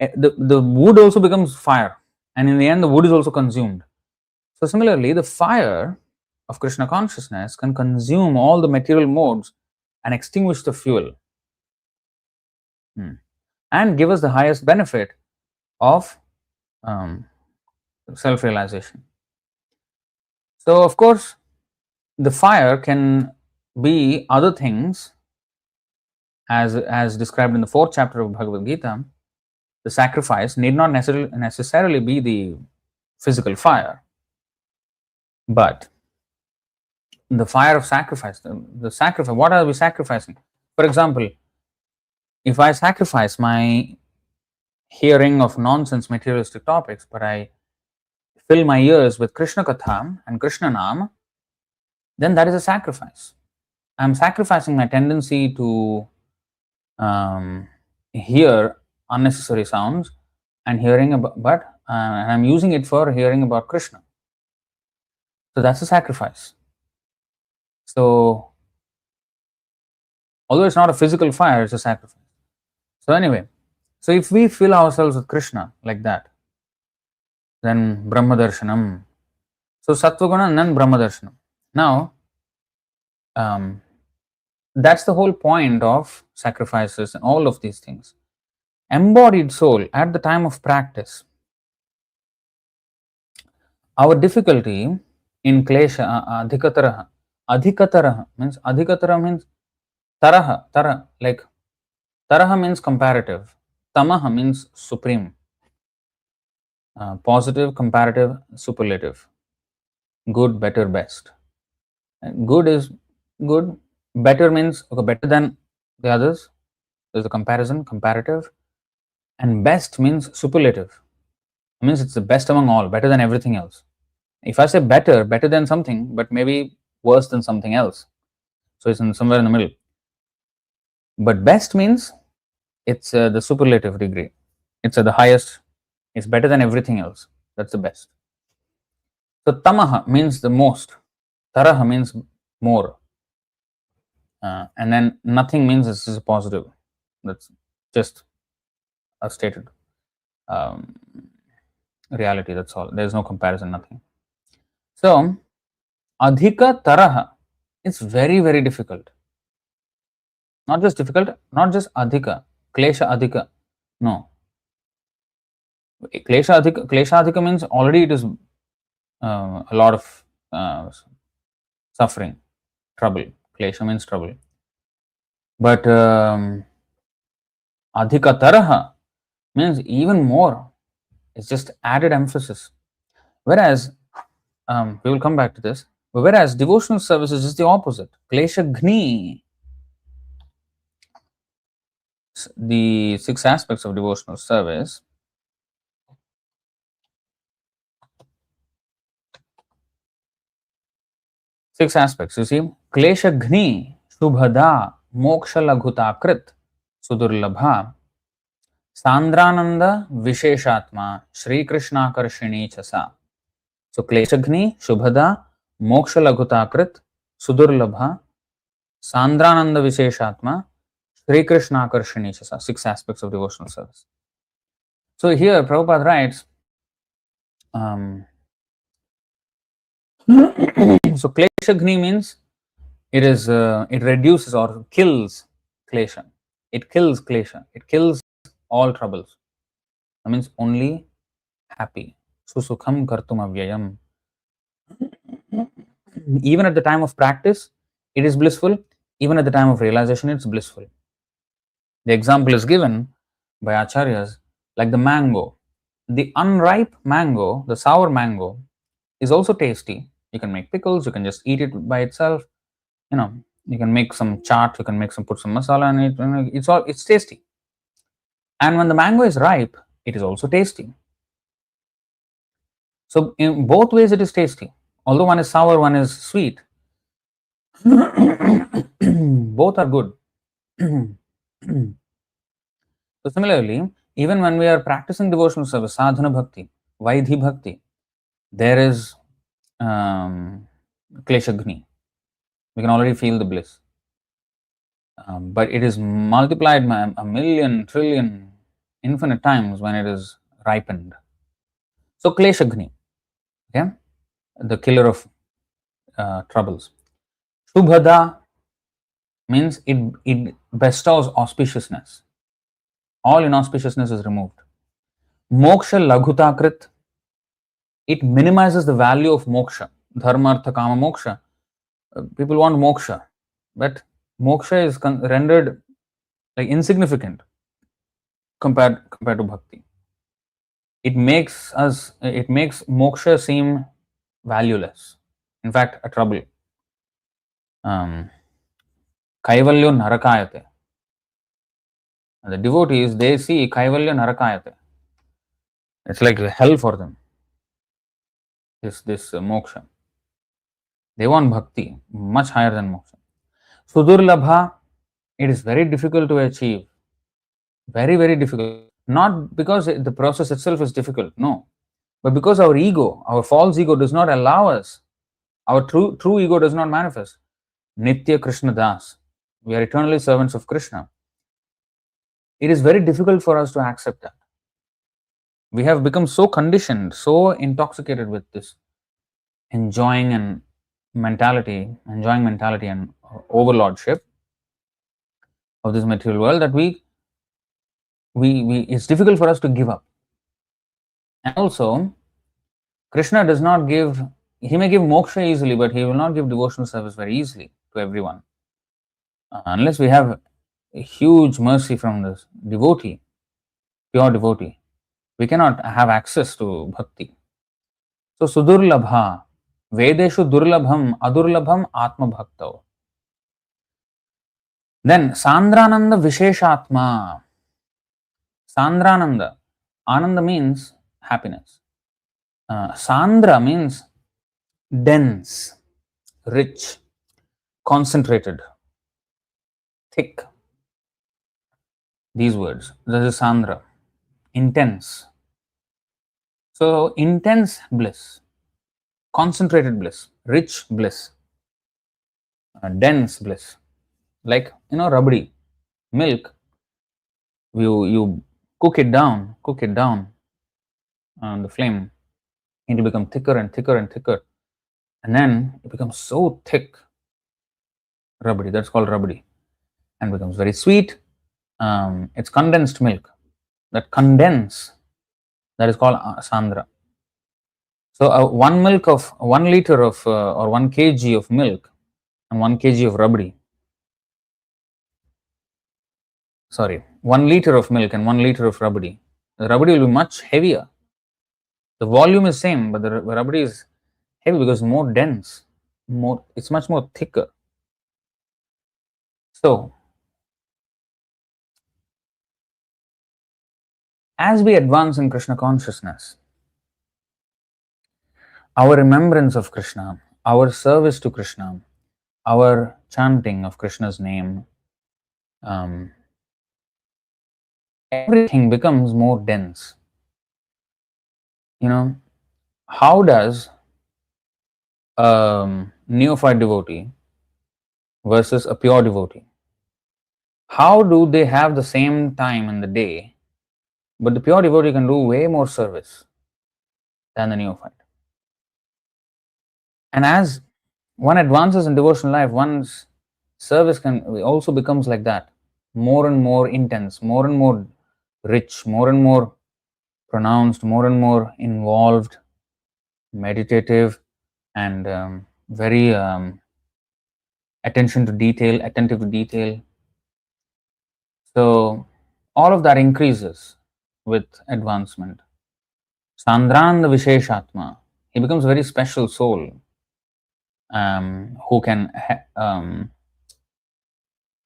the wood also becomes fire. And in the end, the wood is also consumed. So similarly, the fire of Krishna consciousness can consume all the material modes and extinguish the fuel, and give us the highest benefit of self-realization. So of course, the fire can be other things, as described in the 4th chapter of Bhagavad Gita. The sacrifice need not necessarily be the physical fire, but the fire of sacrifice. The sacrifice. What are we sacrificing? For example, If I sacrifice my hearing of nonsense materialistic topics, but I fill my ears with Krishna Katham and Krishna Nam, then that is a sacrifice. I'm sacrificing my tendency to hear unnecessary sounds and hearing about, but and I'm using it for hearing about Krishna. So that's a sacrifice. So although it's not a physical fire, it's a sacrifice. So anyway, so if we fill ourselves with Krishna like that, then Brahma Darshanam. So Sattvaguna and then Brahma Darshanam. Now, that's the whole point of sacrifices and all of these things. Embodied soul at the time of practice. Our difficulty in klesha, adhikataraha means taraha, like taraha means comparative, tamaha means supreme, positive, comparative, superlative, good, better, best. And good is good, better means okay, better than the others. There's a comparison, comparative, and best means superlative. It means it's the best among all, better than everything else. If I say better, better than something, but maybe worse than something else. So it's somewhere in the middle. But best means it's the superlative degree. It's at the highest. It's better than everything else. That's the best. So tamaha means the most. Taraha means more. And then nothing means this is a positive. That's just a stated reality. That's all. There's no comparison, nothing. So adhika taraha, it's very, very difficult. Not just difficult, not just adhika, klesha adhika. No. Klesha adhika means already it is a lot of suffering, trouble. Klesha means trouble. But adhika taraha means even more. It's just added emphasis. Whereas, we will come back to this, but whereas devotional services is the opposite. Klesha gni, the 6 aspects of devotional service. 6 aspects. You see, klesha gni, shubhada, moksha laghutakrit, sudurlabha, Sandrananda Visheshatma Shri Krishna Karshini Chasa. So Kleshagni, Shubhada, Moksha Laghutakrit, Sudurlabha, Sandrananda Visheshatma, Shri Krishna Karshini Chasa. 6 aspects of devotional service. So here Prabhupada writes, so Kleshagni means it reduces or kills Klesha. It kills Klesha. It kills all troubles. That means only happy. Susukham kartum avyayam. Even at the time of practice, it is blissful. Even at the time of realization, it's blissful. The example is given by acharyas like the mango. The unripe mango, the sour mango, is also tasty. You can make pickles, you can just eat it by itself. You can make some chaat, you can put some masala in it. It's tasty. And when the mango is ripe, it is also tasty. So in both ways, it is tasty. Although one is sour, one is sweet. Both are good. So similarly, even when we are practicing devotional service, sadhana bhakti, vaidhi bhakti, there is kleshagni. We can already feel the bliss. But it is multiplied a million, trillion, infinite times when it is ripened. So kleshagni, okay, the killer of troubles. Shubhada means it bestows auspiciousness. All inauspiciousness is removed. Moksha laghutakrit, it minimizes the value of moksha. Dharma, artha, kama, moksha. People want moksha, but moksha is rendered like insignificant compared to bhakti. It makes moksha seem valueless. In fact, a trouble. Kaivalyo narakayate. And the devotees, they see Kaivalya Narakayate. It's like hell for them. This moksha. They want bhakti much higher than moksha. Sudurlabha, it is very difficult to achieve. Very, very difficult. Not because the process itself is difficult, no, but because our ego, our false ego, does not allow us. Our true ego does not manifest. Nitya Krishna Das. We are eternally servants of Krishna. It is very difficult for us to accept that. We have become so conditioned, so intoxicated with this enjoying mentality and overlordship of this material world that we it's difficult for us to give up. And also, Krishna does not give, he may give moksha easily, but he will not give devotional service very easily to everyone. Unless we have a huge mercy from this devotee, pure devotee, we cannot have access to bhakti. So, sudurlabha, Vedeshu durlabham, adurlabham atma bhaktav. Then, Sandrananda Visheshatma. Sandrananda. Ananda means happiness. Sandra means dense, rich, concentrated, thick. These words. This is Sandra. Intense. So, intense bliss, concentrated bliss, rich bliss, dense bliss. Like, rabdi, milk, you cook it down on the flame, it will become thicker and thicker and thicker. And then it becomes so thick, rabdi, that's called rabdi, and becomes very sweet. It's condensed milk. That condense, that is called sandra. So 1 liter of or 1 kg of milk and 1 kg of rabdi. Sorry, 1 liter of milk and 1 liter of rabdi. The rabdi will be much heavier. The volume is same, but the rabdi is heavy because more dense. It's much more thicker. So, as we advance in Krishna consciousness, our remembrance of Krishna, our service to Krishna, our chanting of Krishna's name, everything becomes more dense. How does a neophyte devotee versus a pure devotee, how do they have the same time in the day, but the pure devotee can do way more service than the neophyte? And as one advances in devotional life, one's service also becomes like that, more and more intense, more and more rich, more and more pronounced, more and more involved, meditative, and very attentive to detail. So all of that increases with advancement. Sandran the Visheshatma, he becomes a very special soul who can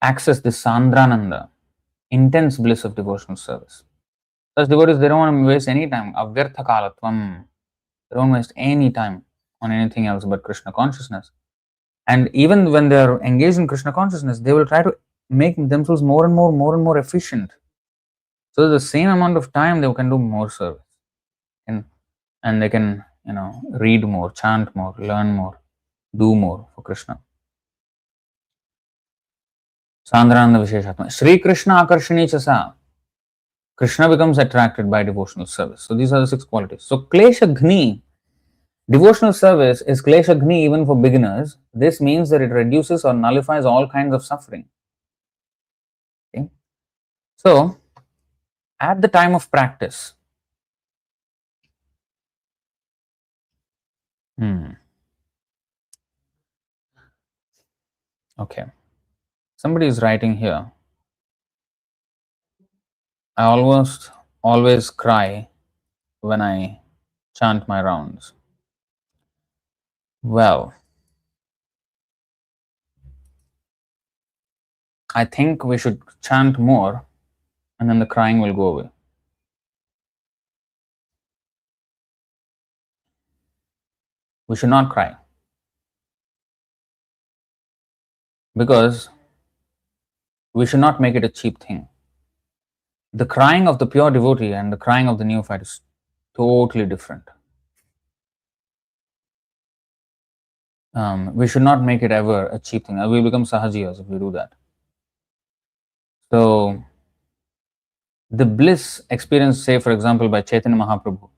access this Sandrananda, intense bliss of devotional service. Such devotees, they don't want to waste any time. Avyartha kalatvam. They don't waste any time on anything else but Krishna consciousness. And even when they are engaged in Krishna consciousness, they will try to make themselves more and more efficient. So the same amount of time they can do more service, and they can read more, chant more, learn more, do more for Krishna. Sandrananda Visheshatma. Sri Krishna Akarshani Chasa. Krishna becomes attracted by devotional service. So these are the 6 qualities. So Klesha Ghni, devotional service is Klesha Ghni even for beginners. This means that it reduces or nullifies all kinds of suffering. Okay? So at the time of practice, okay, somebody is writing here. I almost always cry when I chant my rounds. Well, I think we should chant more and then the crying will go away. We should not cry, because we should not make it a cheap thing. The crying of the pure devotee and the crying of the neophyte is totally different. We should not make it ever a cheap thing. We become sahajiyas if we do that. So, the bliss experienced, say, for example, by Chaitanya Mahaprabhu,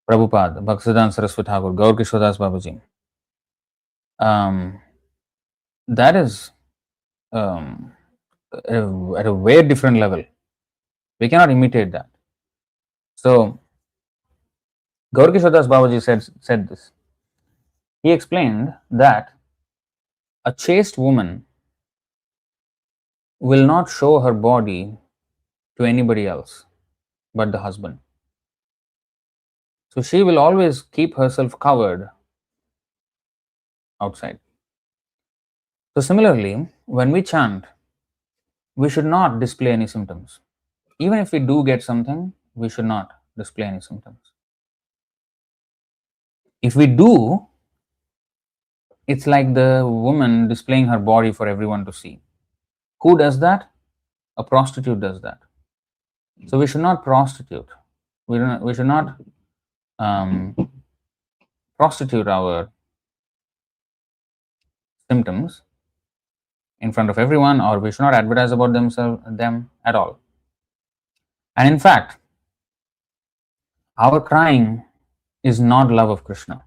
Prabhupada, Bhaktisiddhanta Saraswati Thakur, Gaur Kishodas Babaji, that is at a way different level. We cannot imitate that. So, Gaur Kishodas Babaji said this. He explained that a chaste woman will not show her body to anybody else but the husband. So she will always keep herself covered outside. So similarly, when we chant, we should not display any symptoms. Even if we do get something, we should not display any symptoms. If we do, it's like the woman displaying her body for everyone to see. Who does that? A prostitute does that. So we should not prostitute. We should not prostitute our symptoms in front of everyone, or we should not advertise about them at all. And in fact, our crying is not love of Krishna.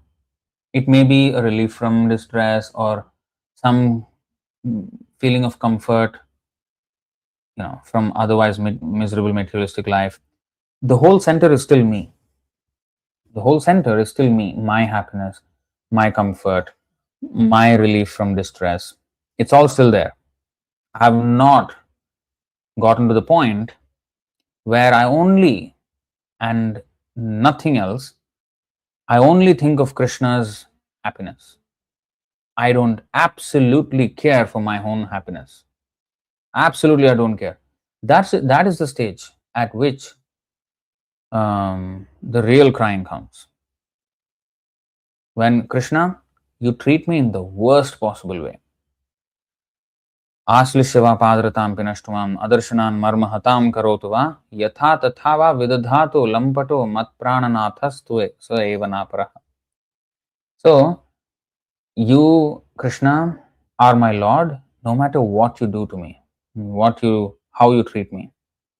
It may be a relief from distress or some feeling of comfort, from otherwise miserable materialistic life. The whole center is still me. The whole center is still me, my happiness, my comfort, my relief from distress. It's all still there. I have not gotten to the point where I only and nothing else, I only think of Krishna's happiness. I don't absolutely care for my own happiness. Absolutely, I don't care. That is the stage at which the real crying comes. When Krishna, you treat me in the worst possible way. Aslishyava padratam pinashtuvam adarshanan marmahatam karotuva yatha tathava vidadhato lampato matprananathastue saeva naparaha. So, you, Krishna, are my Lord, no matter what you do to me, how you treat me,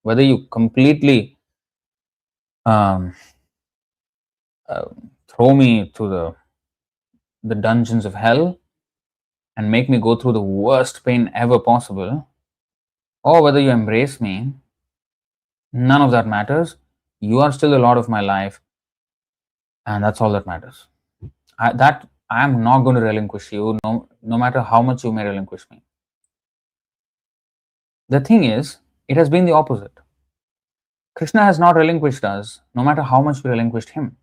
whether you completely throw me to the dungeons of hell and make me go through the worst pain ever possible, or whether you embrace me, none of that matters. You are still the Lord of my life, and that's all that matters. I am not going to relinquish you, no matter how much you may relinquish me. The thing is, it has been the opposite. Krishna has not relinquished us, no matter how much we relinquished him.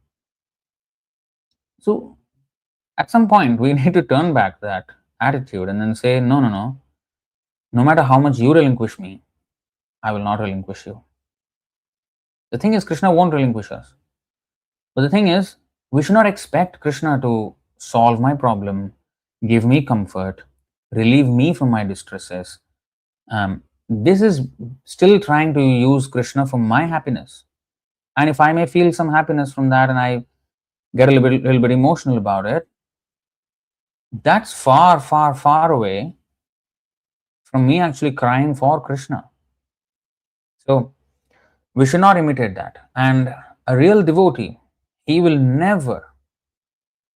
So, at some point, we need to turn back that attitude and then say, no, no matter how much you relinquish me, I will not relinquish you. The thing is, Krishna won't relinquish us. But the thing is, we should not expect Krishna to solve my problem, give me comfort, relieve me from my distresses. This is still trying to use Krishna for my happiness. And if I may feel some happiness from that and I get a little bit emotional about it, that's far, far, far away from me actually crying for Krishna. So, we should not imitate that. And a real devotee, he will never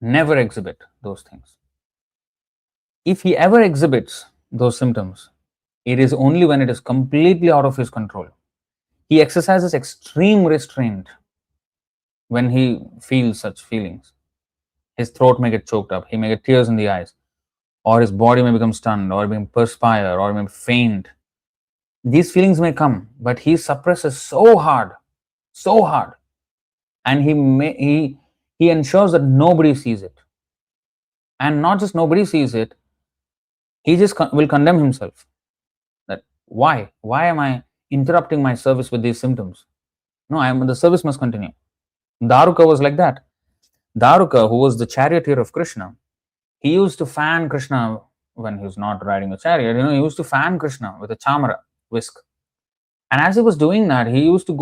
exhibit those things. If he ever exhibits those symptoms, it is only when it is completely out of his control. He exercises extreme restraint when he feels such feelings. His throat may get choked up, he may get tears in the eyes, or his body may become stunned, or may perspire, or may faint. These feelings may come, but he suppresses so hard, and he ensures that nobody sees it. And not just nobody sees it, he just will condemn himself. That why am I interrupting my service with these symptoms. No, the service must continue. Daruka was like that. Daruka, who was the charioteer of Krishna, he used to fan Krishna when he was not riding a chariot. He used to fan Krishna with a chamara, whisk. And as he was doing that, he used to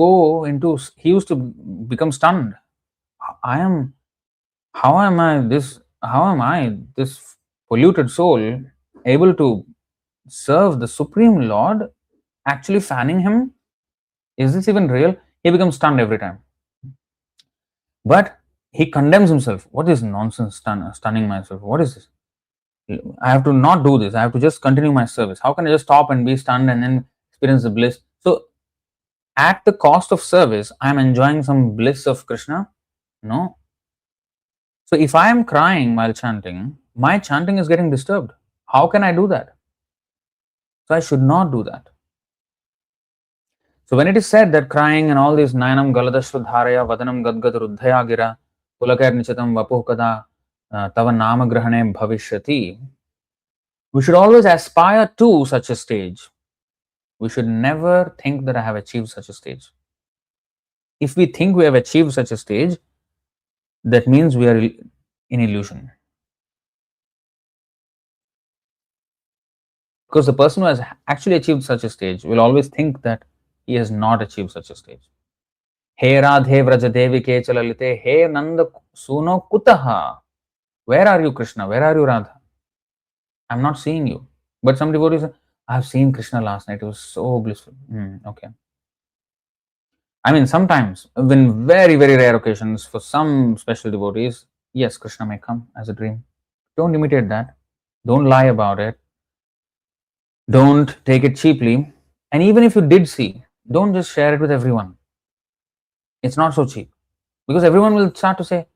become stunned. How am I, this polluted soul, able to serve the Supreme Lord, actually fanning him? Is this even real? He becomes stunned every time. But he condemns himself. What is nonsense, stunning myself? What is this? I have to not do this. I have to just continue my service. How can I just stop and be stunned and then experience the bliss? So, at the cost of service, I am enjoying some bliss of Krishna? No. So, if I am crying while chanting, my chanting is getting disturbed. How can I do that? So, I should not do that. So, when it is said that crying and all this nayanam galadashradharaya vadanam gadgad ruddhaya gira pulakar nichatam vapuh kada tava nama grahane bhavishyati, we should always aspire to such a stage. We should never think that I have achieved such a stage. If we think we have achieved such a stage, that means we are in illusion. Because the person who has actually achieved such a stage will always think that he has not achieved such a stage. He Radhe Vrajadevike Chalalite, He Nanda Suno Kutaha. Where are you, Krishna? Where are you, Radha? I'm not seeing you. But some devotees say, I have seen Krishna last night. It was so blissful. Okay. I mean, sometimes, in very, very rare occasions, for some special devotees, yes, Krishna may come as a dream. Don't imitate that. Don't lie about it. Don't take it cheaply. And even if you did see, don't just share it with everyone. It's not so cheap. Because everyone will start to say,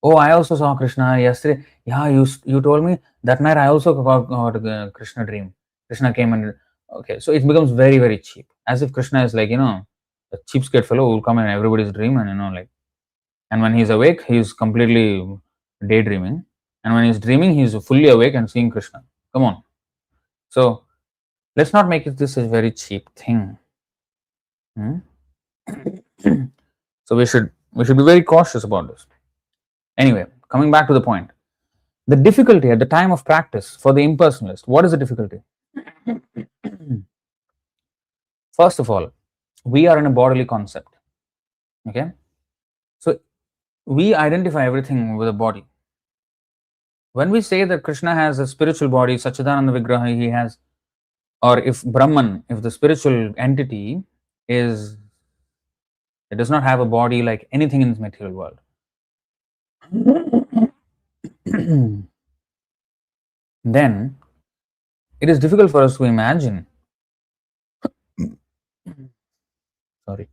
oh, I also saw Krishna yesterday. Yeah, you told me that night I also got a Krishna dream. Krishna came and, okay. So it becomes very, very cheap. As if Krishna is like, a cheapskate fellow who will come in everybody's dream and, and when he's awake, he's completely daydreaming. And when he's dreaming, he's fully awake and seeing Krishna. Come on. So let's not make this a very cheap thing. So we should be very cautious about this. Anyway, coming back to the point, the difficulty at the time of practice for the impersonalist. What is the difficulty? First of all, we are in a bodily concept. Okay, so we identify everything with a body. When we say that Krishna has a spiritual body, Sachidananda Vigraha, he has, or if Brahman, if the spiritual entity it does not have a body like anything in this material world. Then it is difficult for us to imagine. Sorry.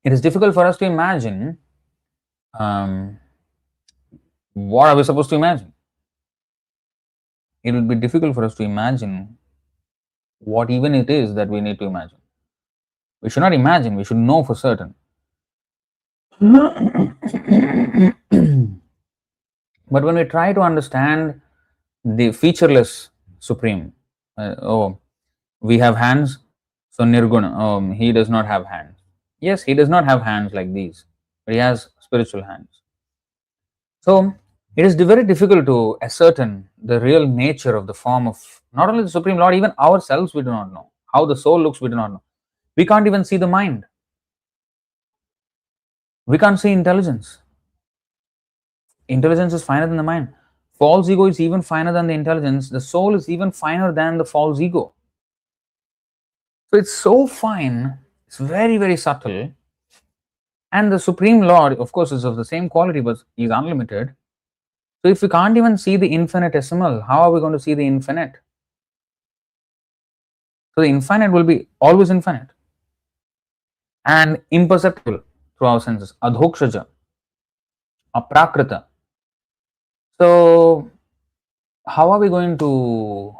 It is difficult for us to imagine what are we supposed to imagine. It will be difficult for us to imagine what even it is that we need to imagine. We should not imagine, we should know for certain. But when we try to understand the featureless Supreme, we have hands, so Nirguna, he does not have hands. Yes, he does not have hands like these, but he has spiritual hands. So it is very difficult to ascertain the real nature of the form of not only the Supreme Lord, even ourselves we do not know. How the soul looks, we do not know. We can't even see the mind. We can't see intelligence. Intelligence is finer than the mind. False ego is even finer than the intelligence. The soul is even finer than the false ego. So it's so fine, it's very, very subtle. And the Supreme Lord, of course, is of the same quality, but he is unlimited. So if we can't even see the infinitesimal, how are we going to see the infinite? So the infinite will be always infinite and imperceptible through our senses. Adhokshaja, aprakrita. So how are we going to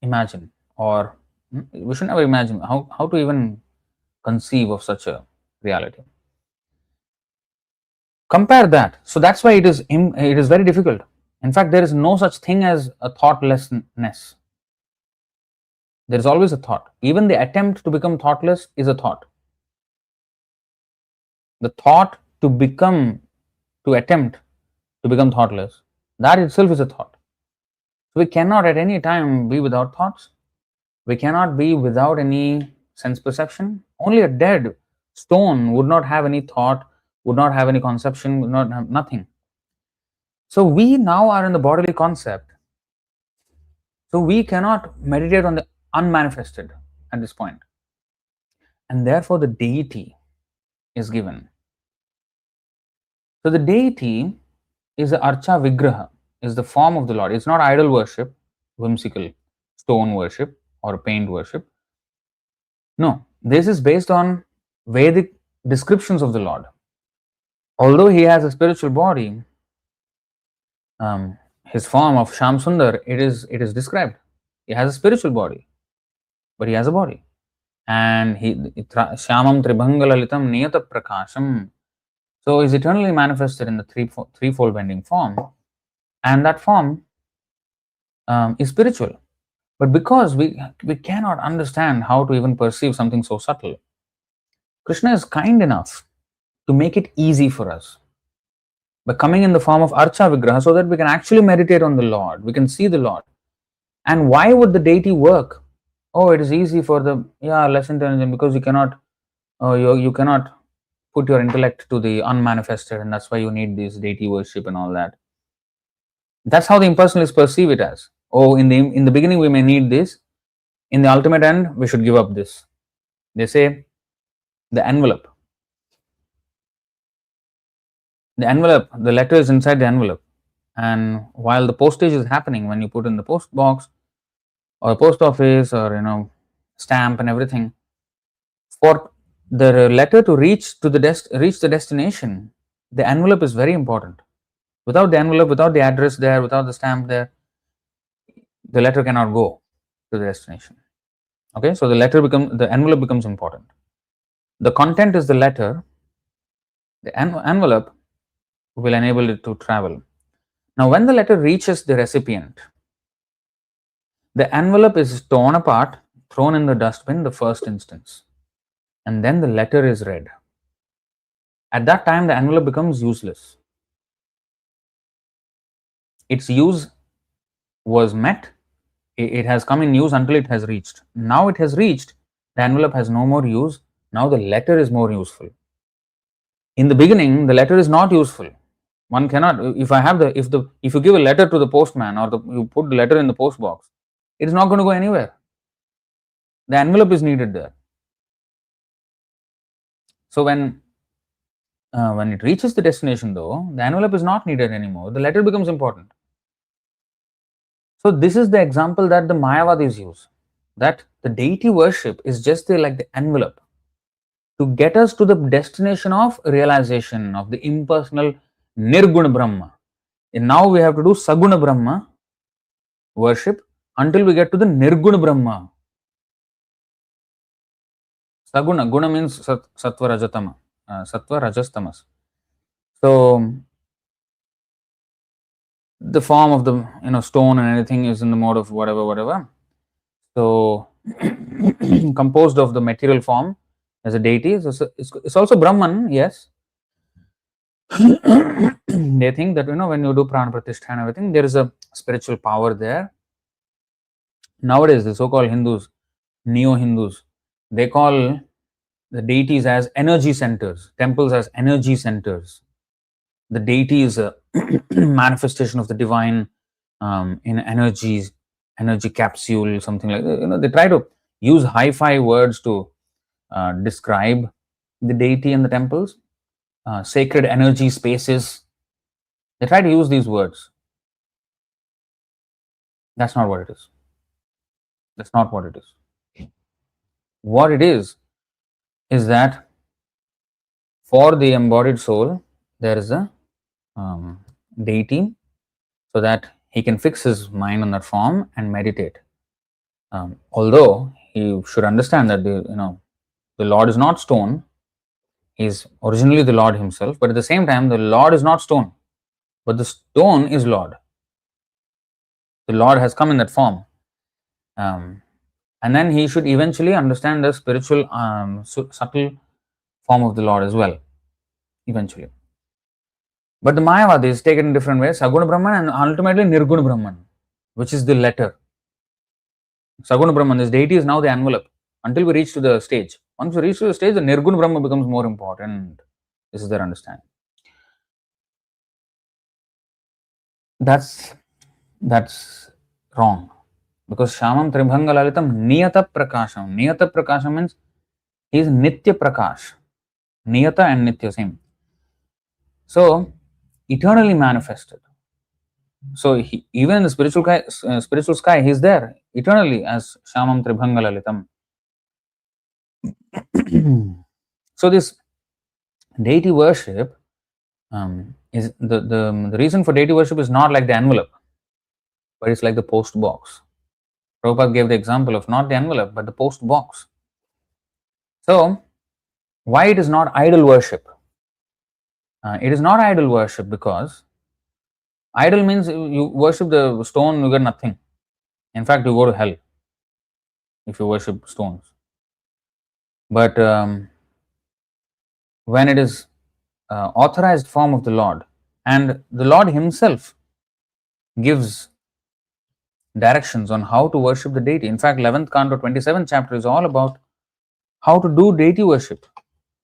imagine, or we should never imagine how to even conceive of such a reality? Compare that. So that's why it is very difficult. In fact, there is no such thing as a thoughtlessness. There is always a thought. Even the attempt to become thoughtless is a thought. The thought to attempt to become thoughtless, that itself is a thought. So we cannot at any time be without thoughts. We cannot be without any sense perception. Only a dead stone would not have any thought, would not have any conception, would not have nothing. So we now are in the bodily concept. So we cannot meditate on the unmanifested at this point. And therefore the deity is given. So the deity is the Archa Vigraha, is the form of the Lord. It's not idol worship, whimsical stone worship or paint worship. No, this is based on Vedic descriptions of the Lord. Although he has a spiritual body, his form of Sham Sundar, it is described. He has a spiritual body, but he has a body. And Shyamam Tribhangalalitam Niyata Prakasham. So is eternally manifested in the threefold bending form, and that form is spiritual. But because we cannot understand how to even perceive something so subtle, Krishna is kind enough to make it easy for us by coming in the form of Archa Vigraha, so that we can actually meditate on the Lord, we can see the Lord. And why would the deity work? Oh, it is easy for the less intelligent, because you cannot put your intellect to the unmanifested, and that's why you need this deity worship and all that. That's how the impersonalists perceive it as. Oh, in the beginning we may need this, in the ultimate end we should give up this. They say the envelope, the letter is inside the envelope, and while the postage is happening, when you put in the post box or post office or stamp and everything, for the letter to reach the destination, the envelope is very important. Without the envelope, without the address there, without the stamp there, the letter cannot go to the destination. Okay, so the envelope becomes important. The content is the letter. The envelope will enable it to travel. Now, when the letter reaches the recipient, the envelope is torn apart, thrown in the dustbin in the first instance, and then the letter is read. At that time, the envelope becomes useless. Its use was met. It has come in use until it has reached. Now it has reached, the envelope has no more use. Now the letter is more useful. In the beginning, the letter is not useful. One cannot, if you give a letter to the postman, or you put the letter in the post box, it is not going to go anywhere. The envelope is needed there. So when it reaches the destination, though, the envelope is not needed anymore. The letter becomes important. So this is the example that the Mayavadis use, that the deity worship is just like the envelope to get us to the destination of realization of the impersonal Nirguna Brahma. And now we have to do Saguna Brahma worship until we get to the Nirguna Brahma. Saguna, guna means sattva rajatama, sattva rajastamas. So the form of the stone and anything is in the mode of whatever. So composed of the material form as a deity. So it's also Brahman, yes. They think that when you do prana pratishtha and everything, there is a spiritual power there. Nowadays, the so-called Hindus, neo-Hindus, they call the deities as energy centers, temples as energy centers. The deity is a manifestation of the divine in energy capsule, something like that. They try to use hi-fi words to describe the deity in the temples, sacred energy spaces. They try to use these words. That's not what it is. That's not what it is. What it is that for the embodied soul, there is a deity, so that he can fix his mind on that form and meditate. Although he should understand that the Lord is not stone. He is originally the Lord himself, but at the same time, the Lord is not stone, but the stone is Lord. The Lord has come in that form. And then he should eventually understand the spiritual, subtle form of the Lord as well, eventually. But the Mayavadis take it in different ways, Saguna Brahman and ultimately Nirguna Brahman, which is the letter. Saguna Brahman, this deity is now the envelope until we reach to the stage. Once we reach to the stage, the Nirguna Brahma becomes more important. This is their understanding. That's wrong. Because Shamam Tribhanga Lalitam Niyata Prakasham. Niyata Prakasham means he is Nitya Prakash. Niyata and Nitya same. So, eternally manifested. So, even in the spiritual sky, he is there eternally as Shamam Tribhanga Lalitam. So, this deity worship is the reason for deity worship is not like the envelope, but it's like the post box. Prabhupada gave the example of not the envelope, but the post box. So, why it is not idol worship? It is not idol worship because idol means you worship the stone, you get nothing. In fact, you go to hell if you worship stones. But when it is authorized form of the Lord, and the Lord Himself gives directions on how to worship the deity. In fact, 11th Canto, 27th chapter is all about how to do deity worship.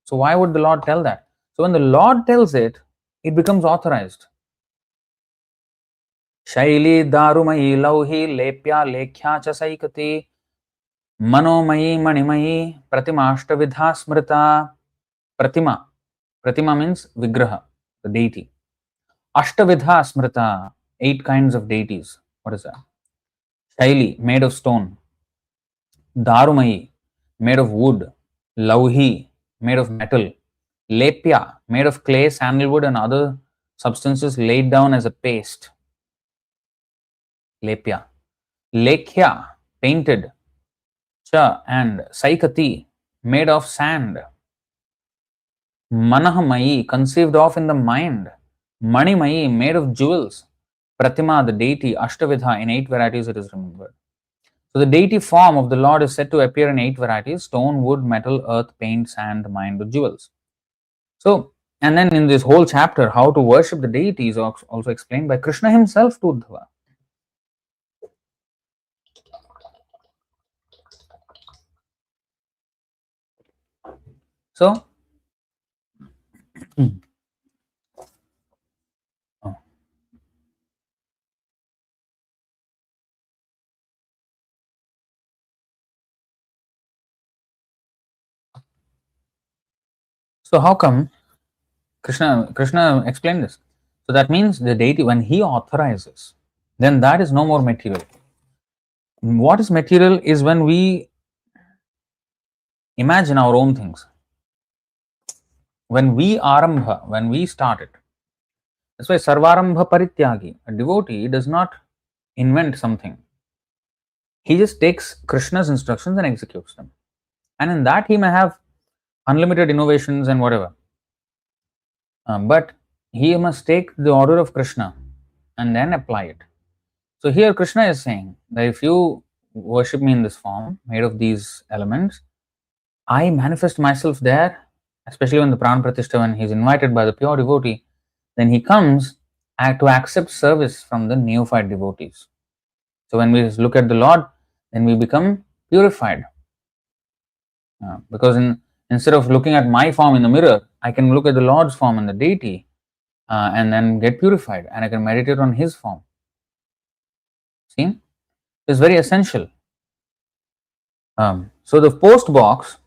So, why would the Lord tell that? So, when the Lord tells it, it becomes authorized. Shaili darumayi lauhi lepya lekhya cha saikati manomayi manimayi pratima ashtavidha smrita. Pratima means vigraha, the deity. Ashtavidha smrita, 8 kinds of deities. What is that? Shaili, made of stone. Darumayi, made of wood. Lauhi, made of metal. Lepya, made of clay, sandalwood, and other substances laid down as a paste. Lepya. Lekhya, painted. Cha and Saikati, made of sand. Manahamayi, conceived of in the mind. Manimayi, made of jewels. Pratima, the deity. Ashtavidha, in 8 varieties it is remembered. So the deity form of the Lord is said to appear in 8 varieties: stone, wood, metal, earth, paint, sand, mind, or jewels. So, and then in this whole chapter, how to worship the deity is also explained by Krishna himself to Uddhava. So, so how come Krishna explained this? So that means the deity, when he authorizes, then that is no more material. What is material is when we imagine our own things. When we arambha, when we start it. That's why sarvarambha parityagi, a devotee does not invent something. He just takes Krishna's instructions and executes them. And in that he may have unlimited innovations and whatever. But he must take the order of Krishna and then apply it. So here Krishna is saying that if you worship me in this form, made of these elements, I manifest myself there, especially when the Pran Pratishtha, when he is invited by the pure devotee, then he comes to accept service from the neophyte devotees. So when we look at the Lord, then we become purified. Because instead of looking at my form in the mirror, I can look at the Lord's form and the deity and then get purified, and I can meditate on his form. See? It's very essential. So the post box,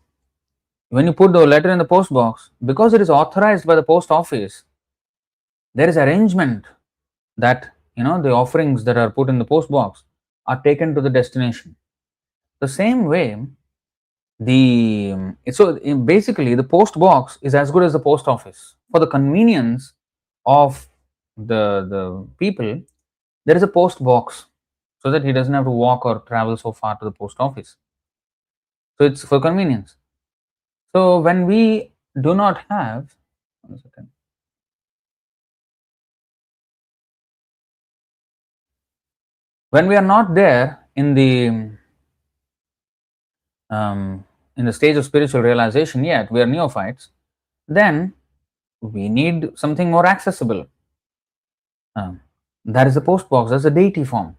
when you put the letter in the post box, because it is authorized by the post office, there is arrangement that the offerings that are put in the post box are taken to the destination. The same way, basically the post box is as good as the post office. For the convenience of the people, there is a post box so that he doesn't have to walk or travel so far to the post office. So it's for convenience. So when we do not have, one second. When we are not there in the stage of spiritual realization yet, we are neophytes, then we need something more accessible. That is the post box, that's a deity form,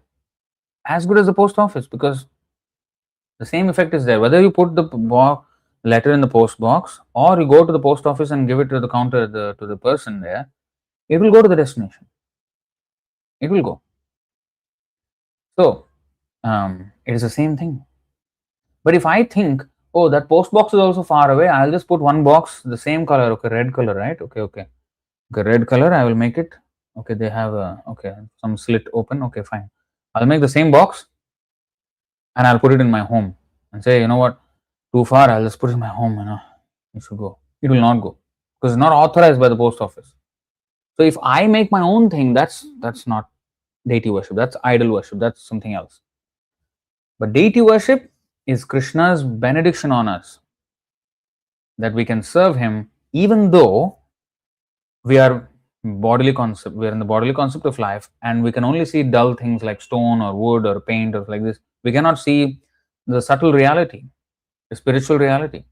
as good as the post office, because the same effect is there. Whether you put the letter in the post box or you go to the post office and give it to the counter to the person there, it will go to the destination. It will go. So it is the same thing. But if I think, oh, that post box is also far away, I'll just put one box, the same color, okay, red color, right? Okay, red color, I will make it. Okay, they have some slit open. Okay, fine. I'll make the same box and I'll put it in my home and say, you know what, too far, I'll just put it in my home. It should go. It will not go because it's not authorized by the post office. So if I make my own thing, that's not deity worship. That's idol worship. That's something else. But deity worship is Krishna's benediction on us, that we can serve him even though we are in the bodily concept of life, and we can only see dull things like stone or wood or paint or like this. We cannot see the subtle reality, the spiritual reality.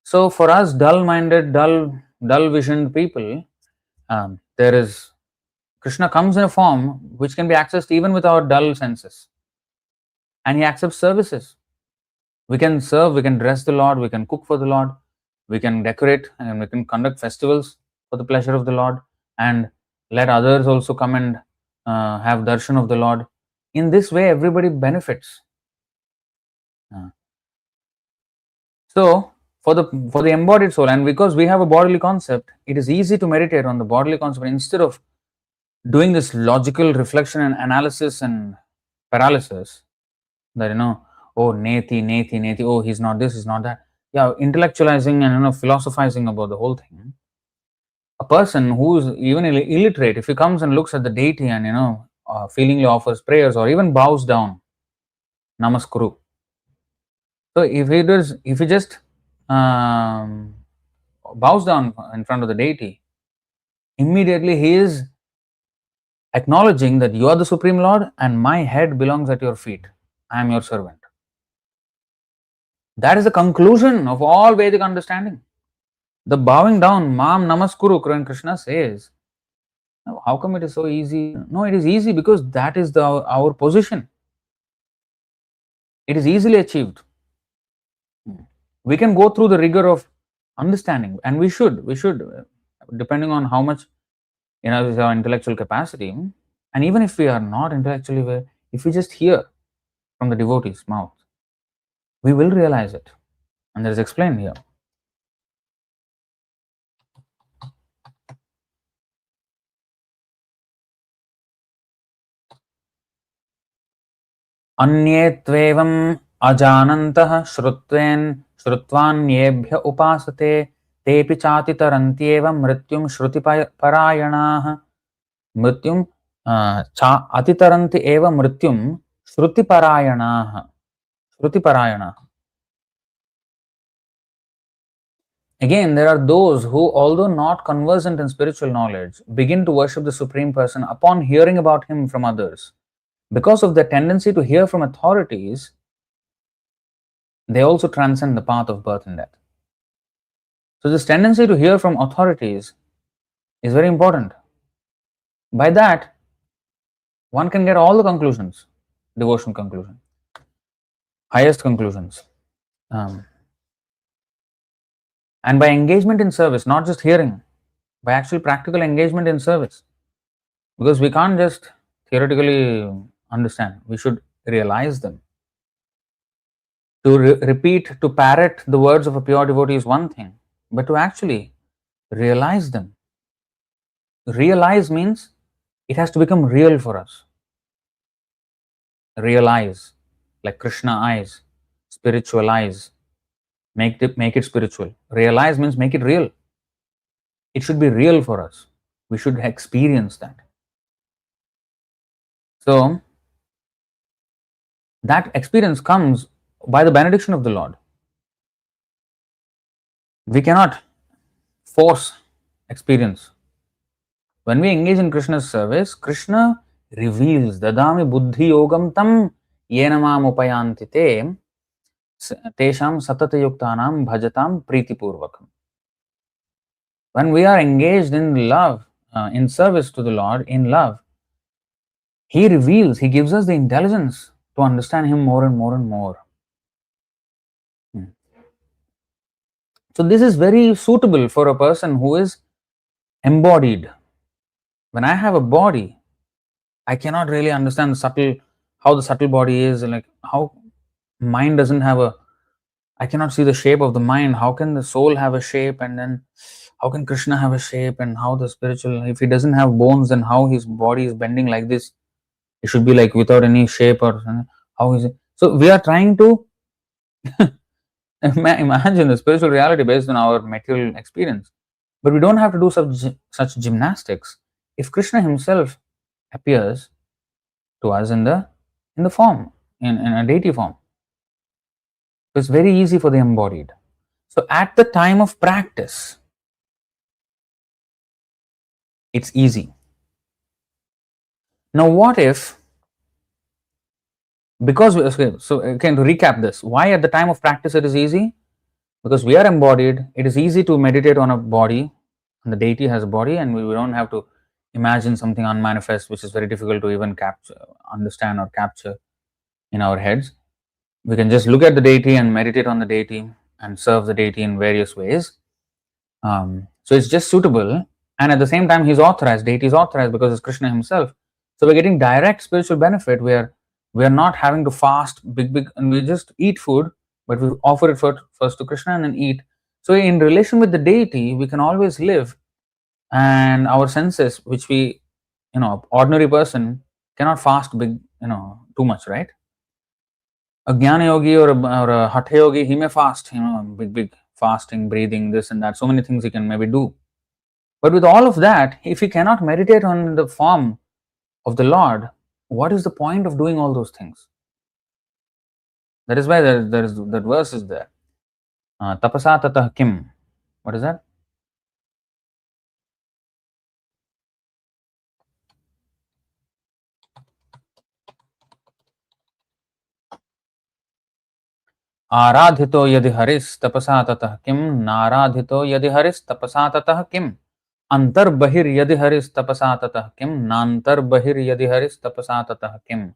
So for us dull-minded, dull-visioned people, there is Krishna comes in a form which can be accessed even with our dull senses, and he accepts services. We can serve, we can dress the Lord, we can cook for the Lord, we can decorate, and we can conduct festivals for the pleasure of the Lord, and let others also come and have darshan of the Lord. In this way, everybody benefits. So, for the embodied soul, and because we have a bodily concept, it is easy to meditate on the bodily concept instead of doing this logical reflection and analysis and paralysis. That oh, neti, oh, he's not this, he's not that. Yeah, intellectualizing and philosophizing about the whole thing. A person who is even illiterate, if he comes and looks at the deity and feelingly offers prayers or even bows down, namaskuru. So if he just bows down in front of the deity, immediately he is acknowledging that you are the Supreme Lord and my head belongs at your feet. I am your servant. That is the conclusion of all Vedic understanding. The bowing down, Mam Namaskuru, when Krishna says, how come it is so easy? No, it is easy because that is our position. It is easily achieved. We can go through the rigor of understanding, and we should, depending on how much is our intellectual capacity. And even if we are not intellectually aware, if we just hear from the devotee's mouth, we will realize it. And that is explained here. अन्ये त्वेवम् अजानन्तः श्रुत्वान्येभ्य उपासते तेऽपि चातितरन्त्येव मृत्युं श्रुतिपरायणाः मृत्युं अतितरन्ति एव मृत्युं श्रुतिपरायणाः. Again, there are those who, although not conversant in spiritual knowledge, begin to worship the Supreme Person upon hearing about him from others. Because of their tendency to hear from authorities, they also transcend the path of birth and death. So this tendency to hear from authorities is very important. By that, one can get all the conclusions, devotional conclusion, highest conclusions. And by engagement in service, not just hearing, by actual practical engagement in service. Because we can't just theoretically understand, we should realize them. To repeat, to parrot the words of a pure devotee is one thing, but to actually realize them. Realize means it has to become real for us. Realize, like Krishna eyes, spiritualize, make it spiritual. Realize means make it real. It should be real for us. We should experience that. So, that experience comes by the benediction of the Lord. We cannot force experience. When we engage in Krishna's service, Krishna reveals dadami buddhi yogam tam yenamam upayanti te tesham satatayuktanam bhajatam pritipurvakam. When we are engaged in love, in service to the Lord, in love, He reveals, He gives us the intelligence to understand Him more and more and more. So, this is very suitable for a person who is embodied. When I have a body, I cannot really understand how the subtle body is, like how mind doesn't have a, I cannot see the shape of the mind. How can the soul have a shape, and then how can Krishna have a shape, and how the spiritual, if he doesn't have bones, then how his body is bending like this? It should be like without any shape, or how is it? So we are trying to imagine the spiritual reality based on our material experience, but we don't have to do such gymnastics if Krishna himself appears to us in the form, in a deity form. So it's very easy for the embodied. So at the time of practice, it's easy. Now, what if, because okay, so again to recap this, why at the time of practice it is easy? Because we are embodied, it is easy to meditate on a body, and the deity has a body, and we don't have to imagine something unmanifest, which is very difficult to even understand or capture in our heads. We can just look at the deity and meditate on the deity and serve the deity in various ways. So it's just suitable, and at the same time, he's authorized. Deity is authorized because it's Krishna himself. So we're getting direct spiritual benefit. We're not having to fast big, and we just eat food, but we offer it first to Krishna and then eat. So in relation with the deity, we can always live, and our senses, which we, ordinary person cannot fast too much, right? A jnana yogi or a hatha yogi, he may fast, big fasting, breathing, this and that, so many things he can maybe do. But with all of that, if he cannot meditate on the form of the Lord, what is the point of doing all those things? That is why there is that verse is there. Tapasa tatah kim. What is that? आराधितो यदि हरिस तपसा ततः किम, नाराधितो यदि हरिस तपसा ततः किम, अंतर्बहिर यदि हरिस तपसा ततः किम, नांतर्बहिर यदि हरिस तपसा ततः किम.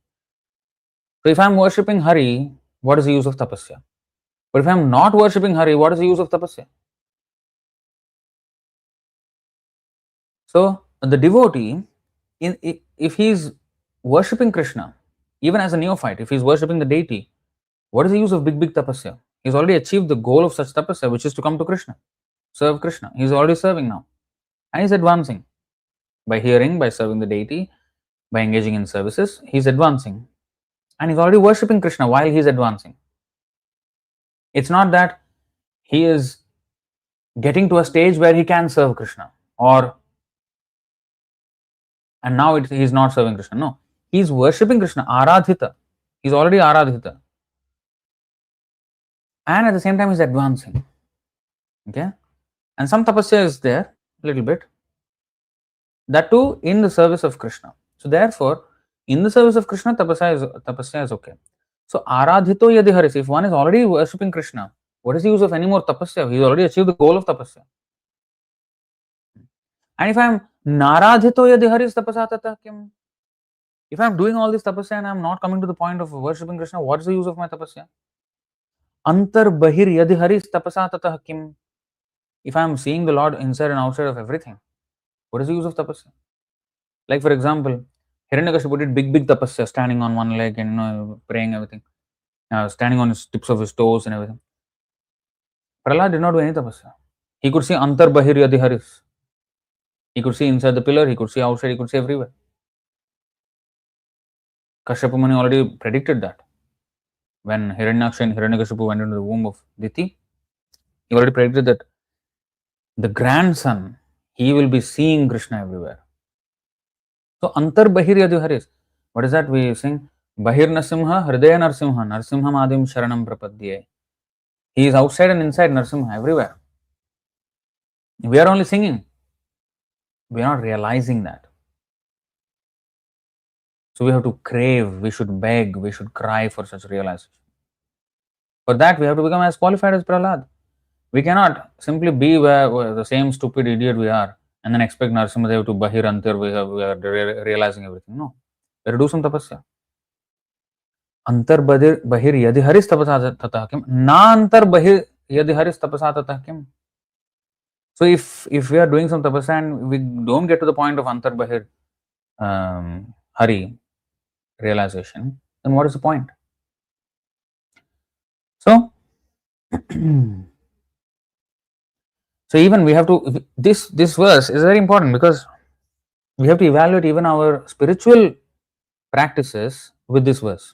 So if I am worshipping Hari, what is the use of tapasya? But if I am not worshipping Hari, what is the use of tapasya? So the devotee, if he is worshipping Krishna, even as a neophyte, if he is worshipping the deity, what is the use of big tapasya? He's already achieved the goal of such tapasya, which is to come to Krishna, serve Krishna. He's already serving now, and he's advancing by hearing, by serving the deity, by engaging in services. He's advancing, and he's already worshipping Krishna while he's advancing. It's not that he is getting to a stage where he can serve Krishna, and now he's not serving Krishna. No, he's worshipping Krishna, aradhita. He's already aradhita, and at the same time he's advancing. Okay, and some tapasya is there, a little bit. That too in the service of Krishna. So therefore, in the service of Krishna, tapasya is okay. So aradhito yadi haris. If one is already worshipping Krishna, what is the use of any more tapasya? He's already achieved the goal of tapasya. And if I am naradhito yadi haris tapasa tata kim, if I am doing all this tapasya and I am not coming to the point of worshipping Krishna, what is the use of my tapasya? Antar bahir yadi haris tapasa tata kim. If I am seeing the Lord inside and outside of everything, what is the use of tapasya? Like for example, Hiranyakashipu did big tapasya, standing on one leg and praying everything, standing on his tips of his toes and everything. Prahlad did not do any tapasya. He could see antar bahir yadi haris. He could see inside the pillar, he could see outside, he could see everywhere. Kashyapa Muni already predicted that. When Hiranyaksha and Hiranyakashipu went into the womb of Diti, he already predicted that the grandson, he will be seeing Krishna everywhere. So antar bahir yadi haris. What is that we sing? Bahir Nasimha, Hridaya Narsimha, Narsimha Madim Sharanam Prapadye. He is outside and inside Narsimha, everywhere. We are only singing. We are not realizing that. So we have to crave, we should beg, we should cry for such realization. For that, we have to become as qualified as Prahlad. We cannot simply be where the same stupid idiot we are and then expect Narasimhadev to bahir antir, we are realizing everything. No. We have to do some tapasya. Antar bahir yadi haris tapasa tatah kim, na antar bahir yadi haris tapasa tatah kim. So if we are doing some tapasya and we don't get to the point of antar bahir hari realization, then what is the point? So so even we have to, this verse is very important because we have to evaluate even our spiritual practices with this verse.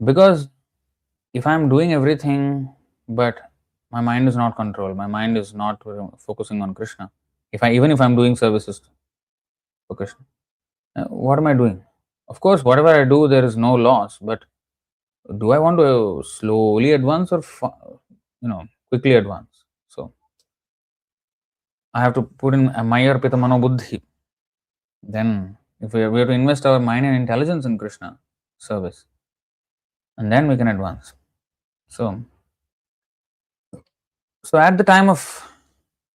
Because if I am doing everything but my mind is not controlled, my mind is not focusing on Krishna, even if I'm doing services for Krishna, what am I doing? Of course, whatever I do, there is no loss, but do I want to slowly advance or quickly advance? So I have to put in Maya Arpita Mano Buddhi. Then if we have to invest our mind and intelligence in Krishna service, and then we can advance. So at the time of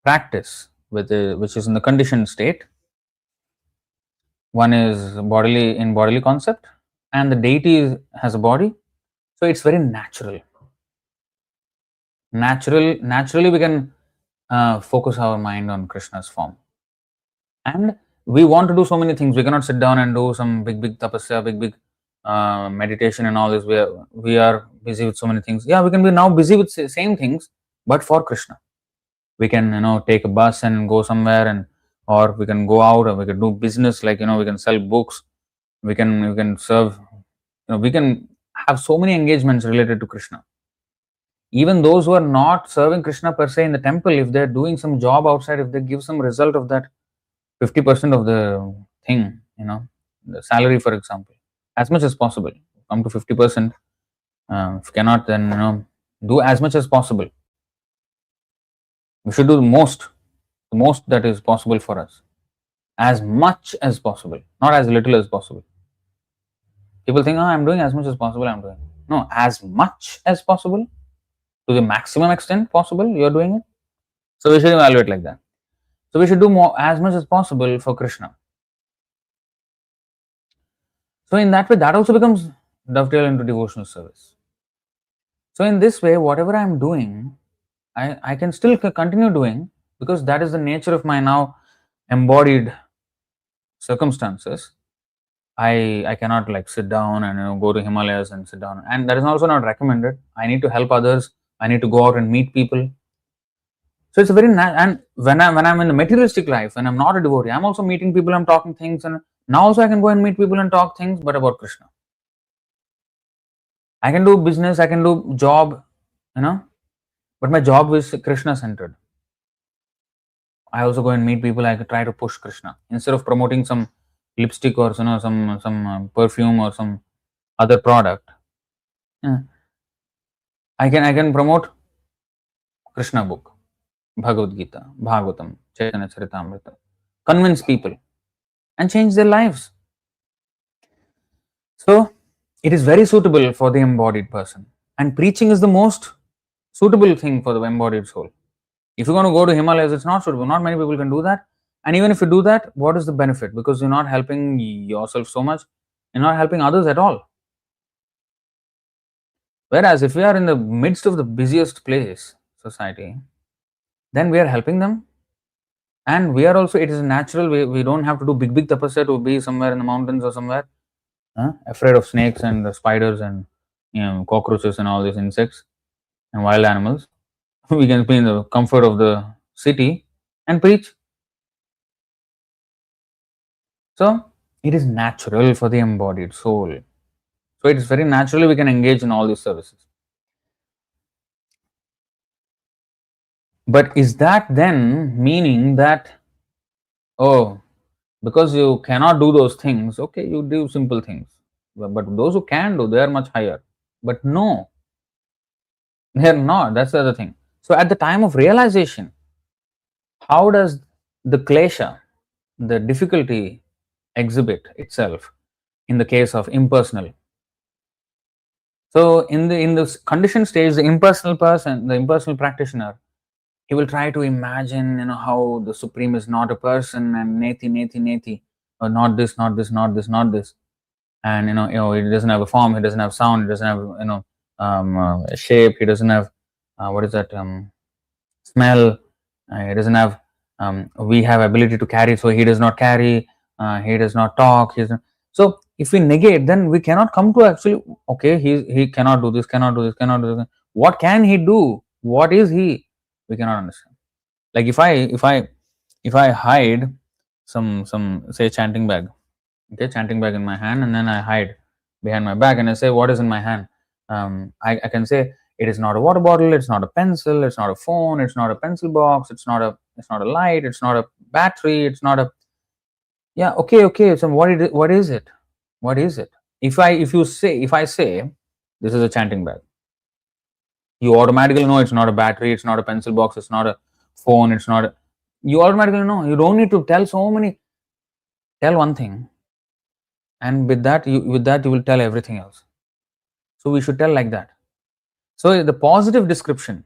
practice, which is in the conditioned state, one is bodily concept, and the deity has a body, so it's very natural. Naturally, we can focus our mind on Krishna's form, and we want to do so many things. We cannot sit down and do some big tapasya, big meditation and all this. We are busy with so many things. Yeah, we can be now busy with same things, but for Krishna. We can take a bus and go somewhere, and or we can go out, or we can do business, like we can sell books, we can serve, we can have so many engagements related to Krishna. Even those who are not serving Krishna per se in the temple, if they're doing some job outside, if they give some result of that 50% of the thing, the salary, for example, as much as possible, come to 50%. If cannot, then do as much as possible. We should do the most that is possible for us, as much as possible, not as little as possible. People think, I'm doing as much as possible, I'm doing. No, as much as possible, to the maximum extent possible, you're doing it. So we should evaluate like that. So we should do more, as much as possible for Krishna. So in that way, that also becomes dovetail into devotional service. So in this way, whatever I'm doing, I can still continue doing, because that is the nature of my now embodied circumstances. I cannot like sit down and go to Himalayas and sit down, and that is also not recommended. I need to help others. I need to go out and meet people. So it's a very and when I'm in the materialistic life, when I'm not a devotee, I'm also meeting people, I'm talking things, and now also I can go and meet people and talk things, but about Krishna. I can do business, I can do job, but my job is Krishna centered. I also go and meet people. I try to push Krishna instead of promoting some lipstick or some perfume or some other product. Yeah. I can promote Krishna book, Bhagavad Gita, Bhagavatam, Chaitanya Charitamrita, convince people and change their lives. So it is very suitable for the embodied person, and preaching is the most suitable thing for the embodied soul. If you're going to go to Himalayas, it's not suitable. Not many people can do that. And even if you do that, what is the benefit? Because you're not helping yourself so much, you're not helping others at all. Whereas if we are in the midst of the busiest place, society, then we are helping them. And we are also, it is natural, we don't have to do big tapasya to be somewhere in the mountains or somewhere, afraid of snakes and spiders and cockroaches and all these insects and wild animals. We can be in the comfort of the city and preach. So it is natural for the embodied soul. So it is very naturally we can engage in all these services. But is that then meaning that, oh, because you cannot do those things, okay, you do simple things. But those who can do, they are much higher. But no, they are not. That's the other thing. So at the time of realization, how does the klesha, the difficulty exhibit itself in the case of impersonal. So in this conditioned stage, the impersonal person, the impersonal practitioner, he will try to imagine, how the Supreme is not a person and neti neti neti, or not this, not this, not this, not this, and it doesn't have a form, it doesn't have sound, it doesn't have a shape, it doesn't have what is that smell, it doesn't have we have ability to carry, so he does not carry, he does not talk, so if we negate, then we cannot come to actually, okay, he cannot do this, cannot do this, cannot do this. What can he do? What is he? We cannot understand. Like if I hide some say chanting bag, okay, chanting bag in my hand, and then I hide behind my back and I say, what is in my hand? I can say it is not a water bottle, it's not a pencil, it's not a phone, it's not a pencil box, it's not a light, it's not a battery, it's not a, yeah, okay, so what is it? What is it? If I say this is a chanting bag, you automatically know it's not a battery, it's not a pencil box, it's not a phone, it's not a, you automatically know. You don't need to tell so many. Tell one thing, and with that you will tell everything else. So we should tell like that. So the positive description,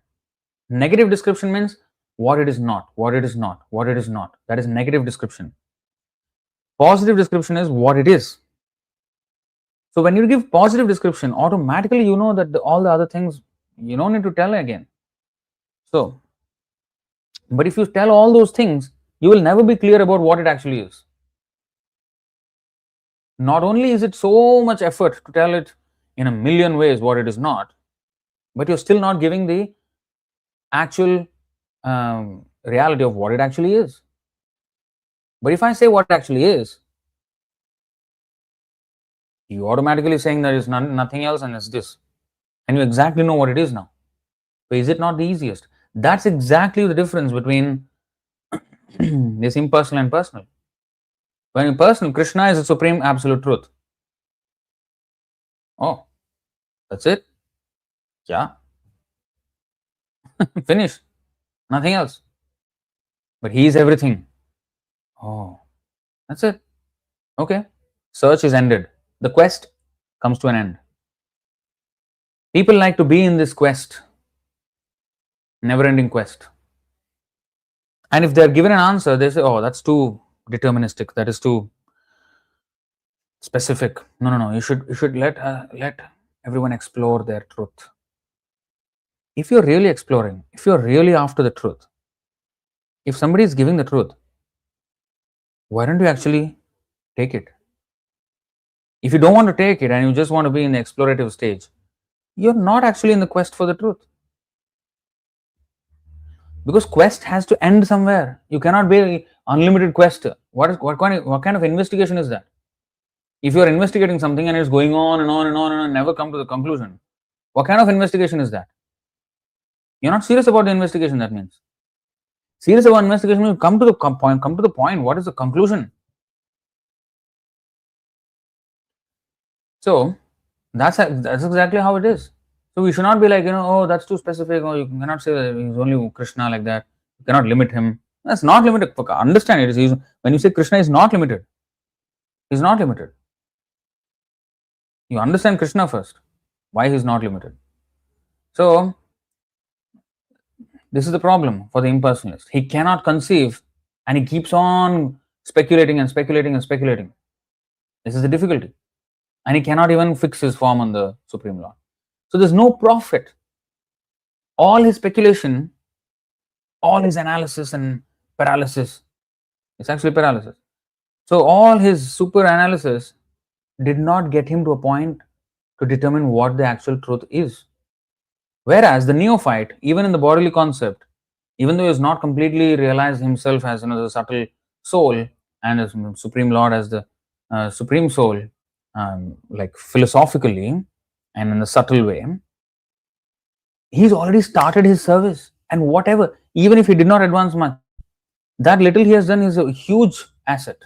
negative description means what it is not, what it is not, what it is not. That is negative description. Positive description is what it is. So when you give positive description, automatically you know that all the other things you don't need to tell again. So, but if you tell all those things, you will never be clear about what it actually is. Not only is it so much effort to tell it in a million ways what it is not, but you're still not giving the actual reality of what it actually is. But if I say what it actually is, you automatically saying there is nothing else and it's this, and you exactly know what it is now. So is it not the easiest? That's exactly the difference between this impersonal and personal. When impersonal, Krishna is the supreme absolute truth. Oh, that's it? Yeah. Finish. Nothing else. But he is everything. Oh, that's it. Okay. Search is ended. The quest comes to an end. People like to be in this quest, never ending quest. And if they're given an answer, they say, oh, that's too deterministic. That is too specific. No. You should let everyone explore their truth. If you're really exploring, if you're really after the truth, if somebody is giving the truth, why don't you actually take it? If you don't want to take it and you just want to be in the explorative stage, you're not actually in the quest for the truth. Because quest has to end somewhere. You cannot be unlimited quest. What kind of investigation is that? If you are investigating something and it's going on and on and on and never come to the conclusion, what kind of investigation is that? You're not serious about the investigation. That means serious about investigation means come to the point. Come to the point. What is the conclusion? So that's exactly how it is. So we should not be like, oh, that's too specific. Oh, you cannot say that he's only Krishna like that. You cannot limit him. That's not limited. Understand it. When you say Krishna is not limited, he's not limited. You understand Krishna first. Why he's not limited. So this is the problem for the impersonalist. He cannot conceive and he keeps on speculating and speculating and speculating. This is the difficulty. And he cannot even fix his form on the Supreme Lord. So there's no profit. All his speculation, all his analysis and paralysis, it's actually paralysis. So all his super analysis did not get him to a point to determine what the actual truth is. Whereas the neophyte, even in the bodily concept, even though he has not completely realized himself as the subtle soul and as Supreme Lord as the Supreme Soul, like philosophically and in a subtle way, he's already started his service. And whatever, even if he did not advance much, that little he has done is a huge asset.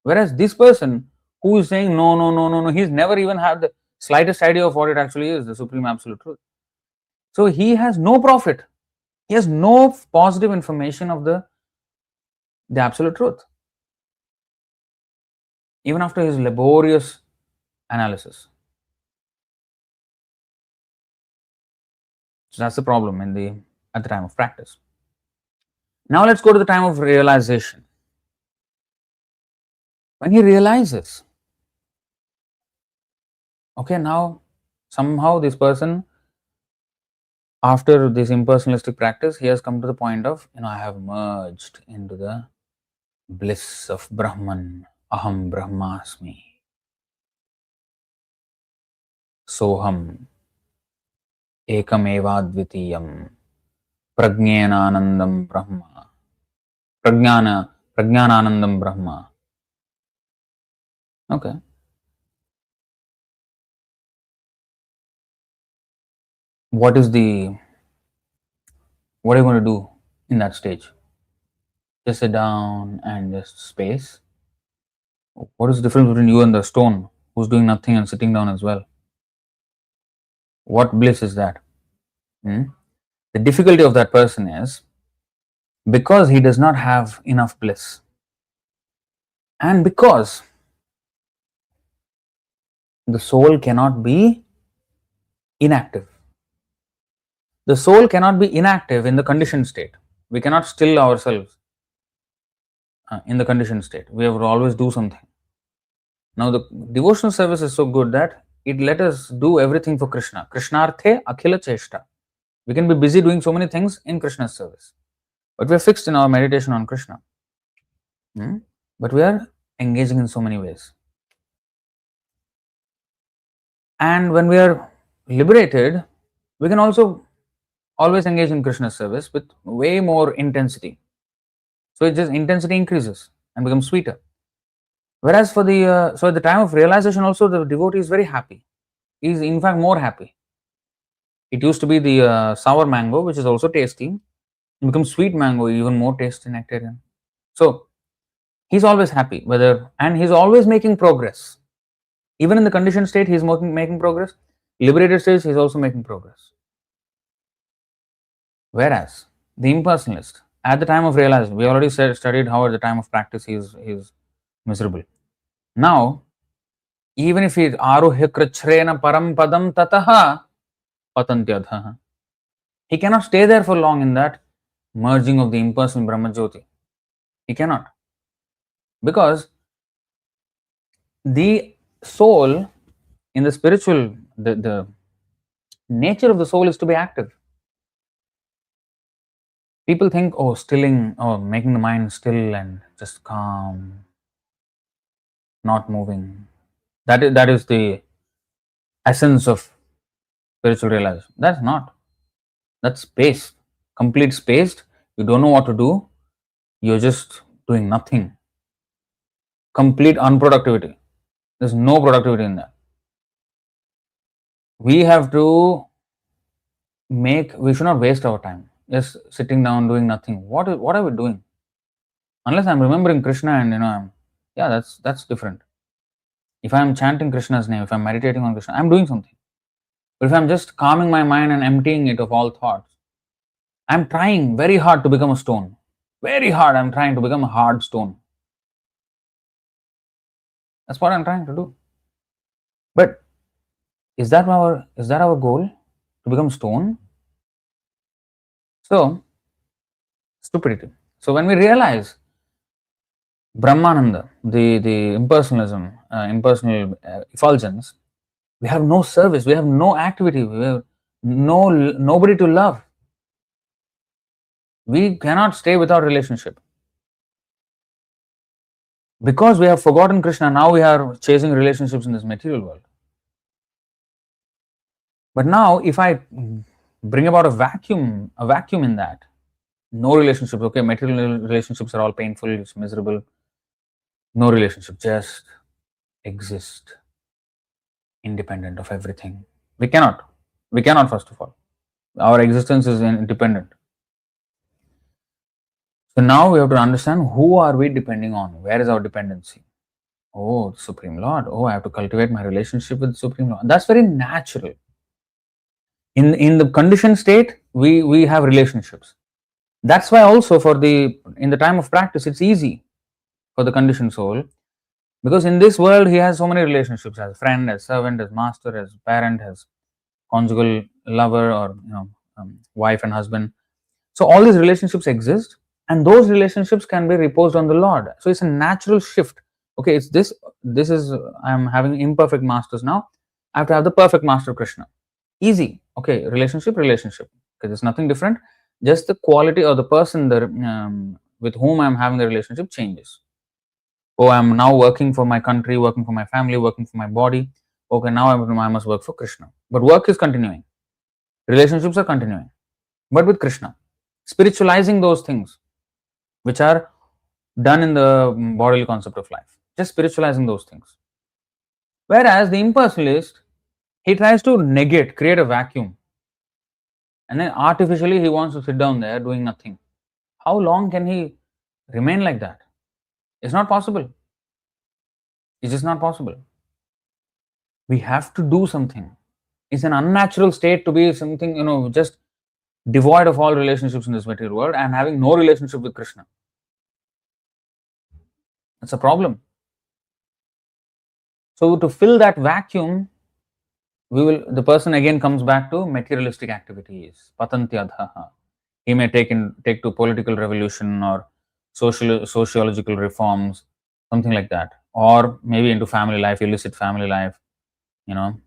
Whereas this person who is saying no, he's never even had the slightest idea of what it actually is, the Supreme Absolute Truth. So he has no profit. He has no positive information of the Absolute Truth. even after his laborious analysis. So that's the problem at the time of practice. Now let's go to the time of realization. When he realizes, okay, now somehow this person, after this impersonalistic practice, he has come to the point of, I have merged into the bliss of Brahman, Aham Brahmasmi, Soham, Ekamevadvitiyam, Prajnanandam Brahma, Prajnananandam Brahma. Okay. What are you going to do in that stage? Just sit down and just space. What is the difference between you and the stone who's doing nothing and sitting down as well? What bliss is that? The difficulty of that person is because he does not have enough bliss, and because the soul cannot be inactive. The soul cannot be inactive in the conditioned state. We cannot still ourselves in the conditioned state. We have to always do something. Now the devotional service is so good that it let us do everything for Krishna. Krishnarthe akhila cheshta. We can be busy doing so many things in Krishna's service, but we are fixed in our meditation on Krishna. But we are engaging in so many ways. And when we are liberated, we can also always engage in Krishna's service with way more intensity. So it just intensity increases and becomes sweeter. Whereas for at the time of realization also, the devotee is very happy. He is in fact more happy. It used to be the sour mango, which is also tasty. It becomes sweet mango, even more tasty nectarian. So he's always happy, and he's always making progress. Even in the conditioned state, he's making progress. Liberated state, he's also making progress. Whereas the impersonalist, at the time of realization, we already studied how at the time of practice he is miserable. Now, even if he aruhya krachrena param padam tataha patantyadha, he cannot stay there for long in that merging of the impersonal Brahma Jyoti. He cannot. Because the soul in the spiritual, the nature of the soul is to be active. People think, making the mind still and just calm, not moving. That is the essence of spiritual realization. That's not. That's space, complete spaced. You don't know what to do. You're just doing nothing. Complete unproductivity. There's no productivity in that. We should not waste our time just sitting down doing nothing. What are we doing? Unless I'm remembering Krishna and that's different. If I'm chanting Krishna's name, if I'm meditating on Krishna, I'm doing something. But if I'm just calming my mind and emptying it of all thoughts, I'm trying very hard to become a stone. Very hard, I'm trying to become a hard stone. That's what I'm trying to do. But is that our goal? To become stone? So, stupidity. So when we realize Brahmananda, the impersonalism, impersonal effulgence, we have no service, we have no activity, we have nobody to love. We cannot stay without relationship. Because we have forgotten Krishna, now we are chasing relationships in this material world. But now, if I bring about a vacuum in that, no relationships, okay, material relationships are all painful, it's miserable. No relationship, just exist independent of everything. We cannot, first of all. Our existence is independent. So now we have to understand who are we depending on? Where is our dependency? Oh, the Supreme Lord. Oh, I have to cultivate my relationship with the Supreme Lord. That's very natural. In the conditioned state, we have relationships. That's why also in the time of practice, it's easy for the conditioned soul Because in this world, he has so many relationships as friend, as servant, as master, as parent, as conjugal lover, or wife and husband. So all these relationships exist, and those relationships can be reposed on the Lord. So it's a natural shift. Okay, it's this. This is I'm having imperfect masters now. I have to have the perfect master Krishna. Easy. Okay, relationship, relationship. Okay, there's nothing different. Just the quality or the person that with whom I'm having the relationship changes. Oh, I'm now working for my country, working for my family, working for my body. Okay, now I must work for Krishna. But work is continuing. Relationships are continuing. But with Krishna, spiritualizing those things which are done in the bodily concept of life, just spiritualizing those things. Whereas the impersonalist, he tries to negate, create a vacuum, and then artificially he wants to sit down there doing nothing. How long can he remain like that? It's not possible. It's just not possible. We have to do something. It's an unnatural state to be something, just devoid of all relationships in this material world and having no relationship with Krishna. It's a problem. So to fill that vacuum, the person again comes back to materialistic activities. Patanti adhaha. He may take to political revolution or sociological reforms, something like that, or maybe into family life, illicit family life. You know,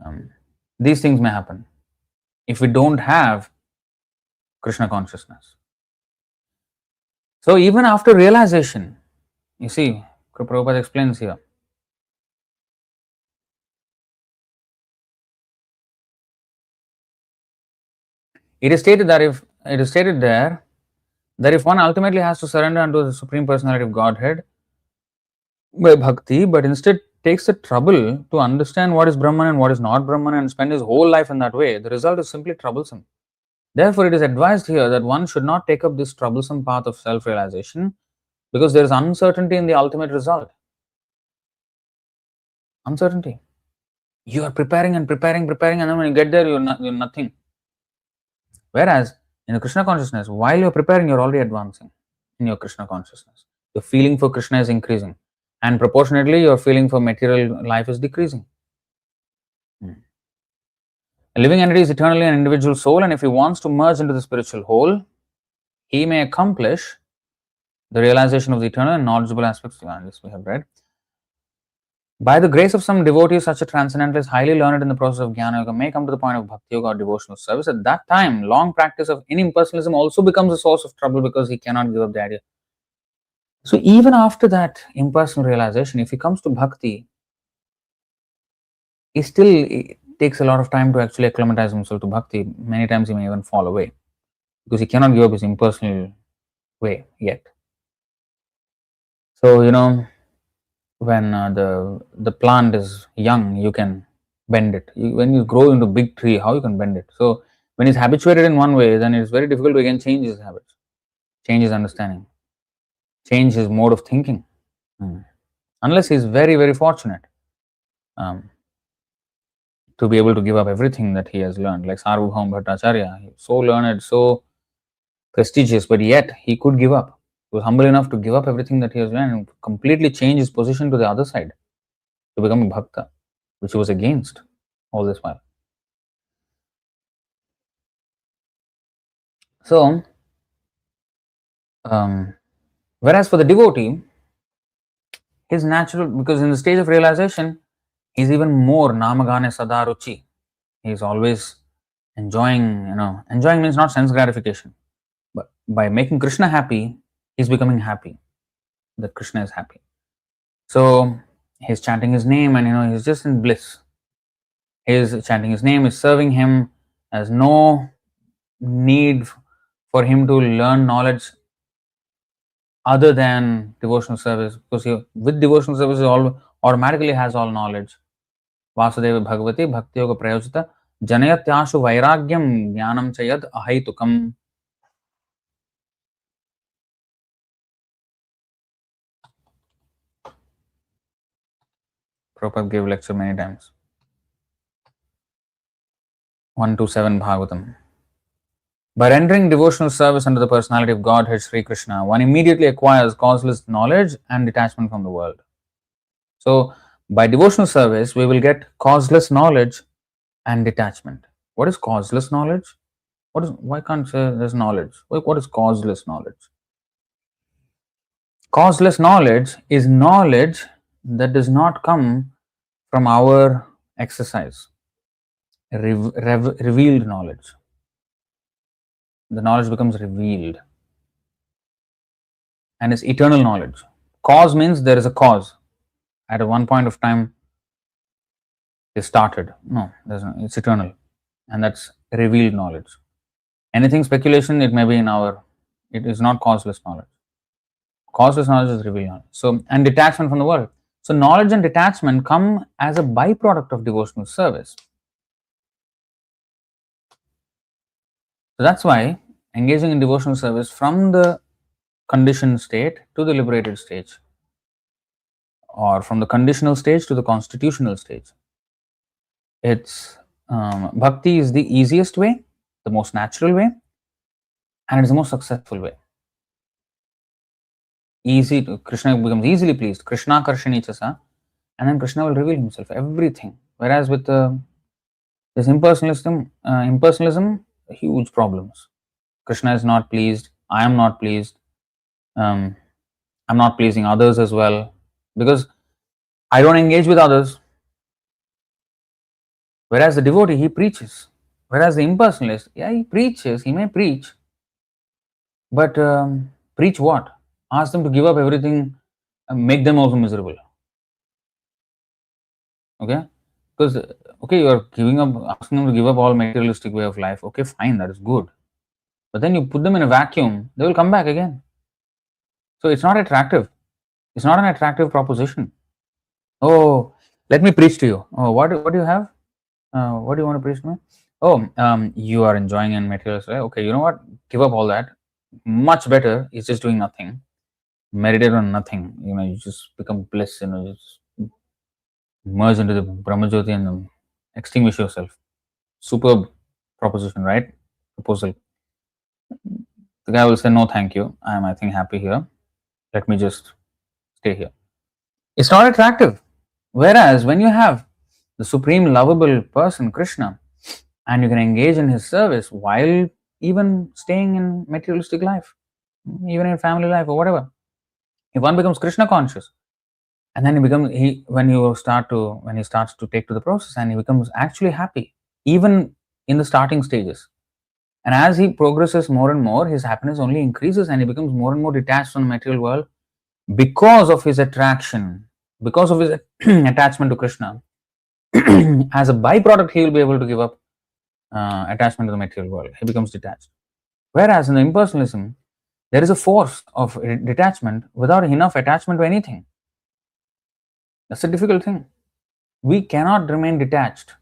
um, these things may happen if we don't have Krishna consciousness. So even after realization, you see, Prabhupada explains here. It is stated there that if one ultimately has to surrender unto the Supreme Personality of Godhead by bhakti, but instead takes the trouble to understand what is Brahman and what is not Brahman and spend his whole life in that way, the result is simply troublesome. Therefore, it is advised here that one should not take up this troublesome path of self realization because there is uncertainty in the ultimate result. Uncertainty. You are preparing and preparing, and then when you get there, you're nothing. Whereas in the Krishna consciousness, while you're preparing, you're already advancing in your Krishna consciousness. Your feeling for Krishna is increasing, and proportionately, your feeling for material life is decreasing. A living entity is eternally an individual soul, and if he wants to merge into the spiritual whole, he may accomplish the realization of the eternal and knowledgeable aspects. This we have read. By the grace of some devotee, such a transcendentalist, highly learned in the process of Jnana Yoga, may come to the point of Bhakti Yoga or devotional service. At that time, long practice of impersonalism also becomes a source of trouble because he cannot give up the idea. So, even after that impersonal realization, if he comes to Bhakti, he still takes a lot of time to actually acclimatize himself to Bhakti. Many times he may even fall away because he cannot give up his impersonal way yet. So, when the plant is young, you can bend it. When you grow into a big tree, how you can bend it? So when he's habituated in one way, then it's very difficult to again change his habits, change his understanding, change his mode of thinking. Unless he's very, very fortunate um, to be able to give up everything that he has learned, like Sarvabhauma Bhattacharya, so learned, so prestigious, but yet he could give up. He was humble enough to give up everything that he has learned and completely change his position to the other side to become a bhakta, which he was against all this while. So, whereas for the devotee, his natural, because in the stage of realization, he's even more namagane sadaruchi. He's always enjoying, enjoying means not sense gratification, but by making Krishna happy, he's becoming happy that Krishna is happy. So, he's chanting his name and, he's just in bliss. He's chanting his name, is serving him, has no need for him to learn knowledge other than devotional service, because with devotional service he automatically has all knowledge. Vasudeva Bhagavati Bhakti Yoga Prayojita Janayatyashu Vairagyam Jnanam Chayad Ahaitukam. Prabhupada gave lecture many times. 127 Bhagavatam. By rendering devotional service under the personality of Godhead Sri Krishna, one immediately acquires causeless knowledge and detachment from the world. So, by devotional service, we will get causeless knowledge and detachment. What is causeless knowledge? Why can't say there's knowledge? What is causeless knowledge? Causeless knowledge is knowledge that does not come from our exercise. Revealed knowledge. The knowledge becomes revealed and is eternal knowledge. Cause means there is a cause. At one point of time, it started. No, it's eternal. And that's revealed knowledge. Anything speculation, it may be it is not causeless knowledge. Causeless knowledge is revealed knowledge. So, and detachment from the world. So, knowledge and detachment come as a byproduct of devotional service. So, that's why engaging in devotional service from the conditioned state to the liberated stage, or from the conditional stage to the constitutional stage, it's bhakti is the easiest way, the most natural way, and it's the most successful way. Krishna becomes easily pleased. Krishna karshani chasa, and then Krishna will reveal himself, everything. Whereas with this impersonalism, huge problems. Krishna is not pleased. I am not pleased. I'm not pleasing others as well because I don't engage with others. Whereas the devotee, he preaches. Whereas the impersonalist, yeah, he preaches. He may preach, but preach what? Ask them to give up everything, and make them also miserable. Okay, because you are asking them to give up all materialistic way of life. Okay, fine, that is good. But then you put them in a vacuum, they will come back again. So it's not attractive. It's not an attractive proposition. Oh, let me preach to you. Oh, what do you have? What do you want to preach to me? Oh, you are enjoying in materials, right? Okay, you know what? Give up all that. Much better is just doing nothing. Meditate on nothing. You just become bliss. Just merge into the Brahmajyoti and extinguish yourself. Superb proposition, right? Proposal. The guy will say, no, thank you. I think, happy here. Let me just stay here. It's not attractive. Whereas when you have the supreme lovable person, Krishna, and you can engage in his service while even staying in materialistic life, even in family life or whatever, if one becomes Krishna conscious, and then when he starts to take to the process, and he becomes actually happy, even in the starting stages. And as he progresses more and more, his happiness only increases and he becomes more and more detached from the material world because of his attraction, because of his attachment to Krishna. As a byproduct, he will be able to give up attachment to the material world. He becomes detached. Whereas in the impersonalism, there is a force of detachment without enough attachment to anything. That's a difficult thing. We cannot remain detached.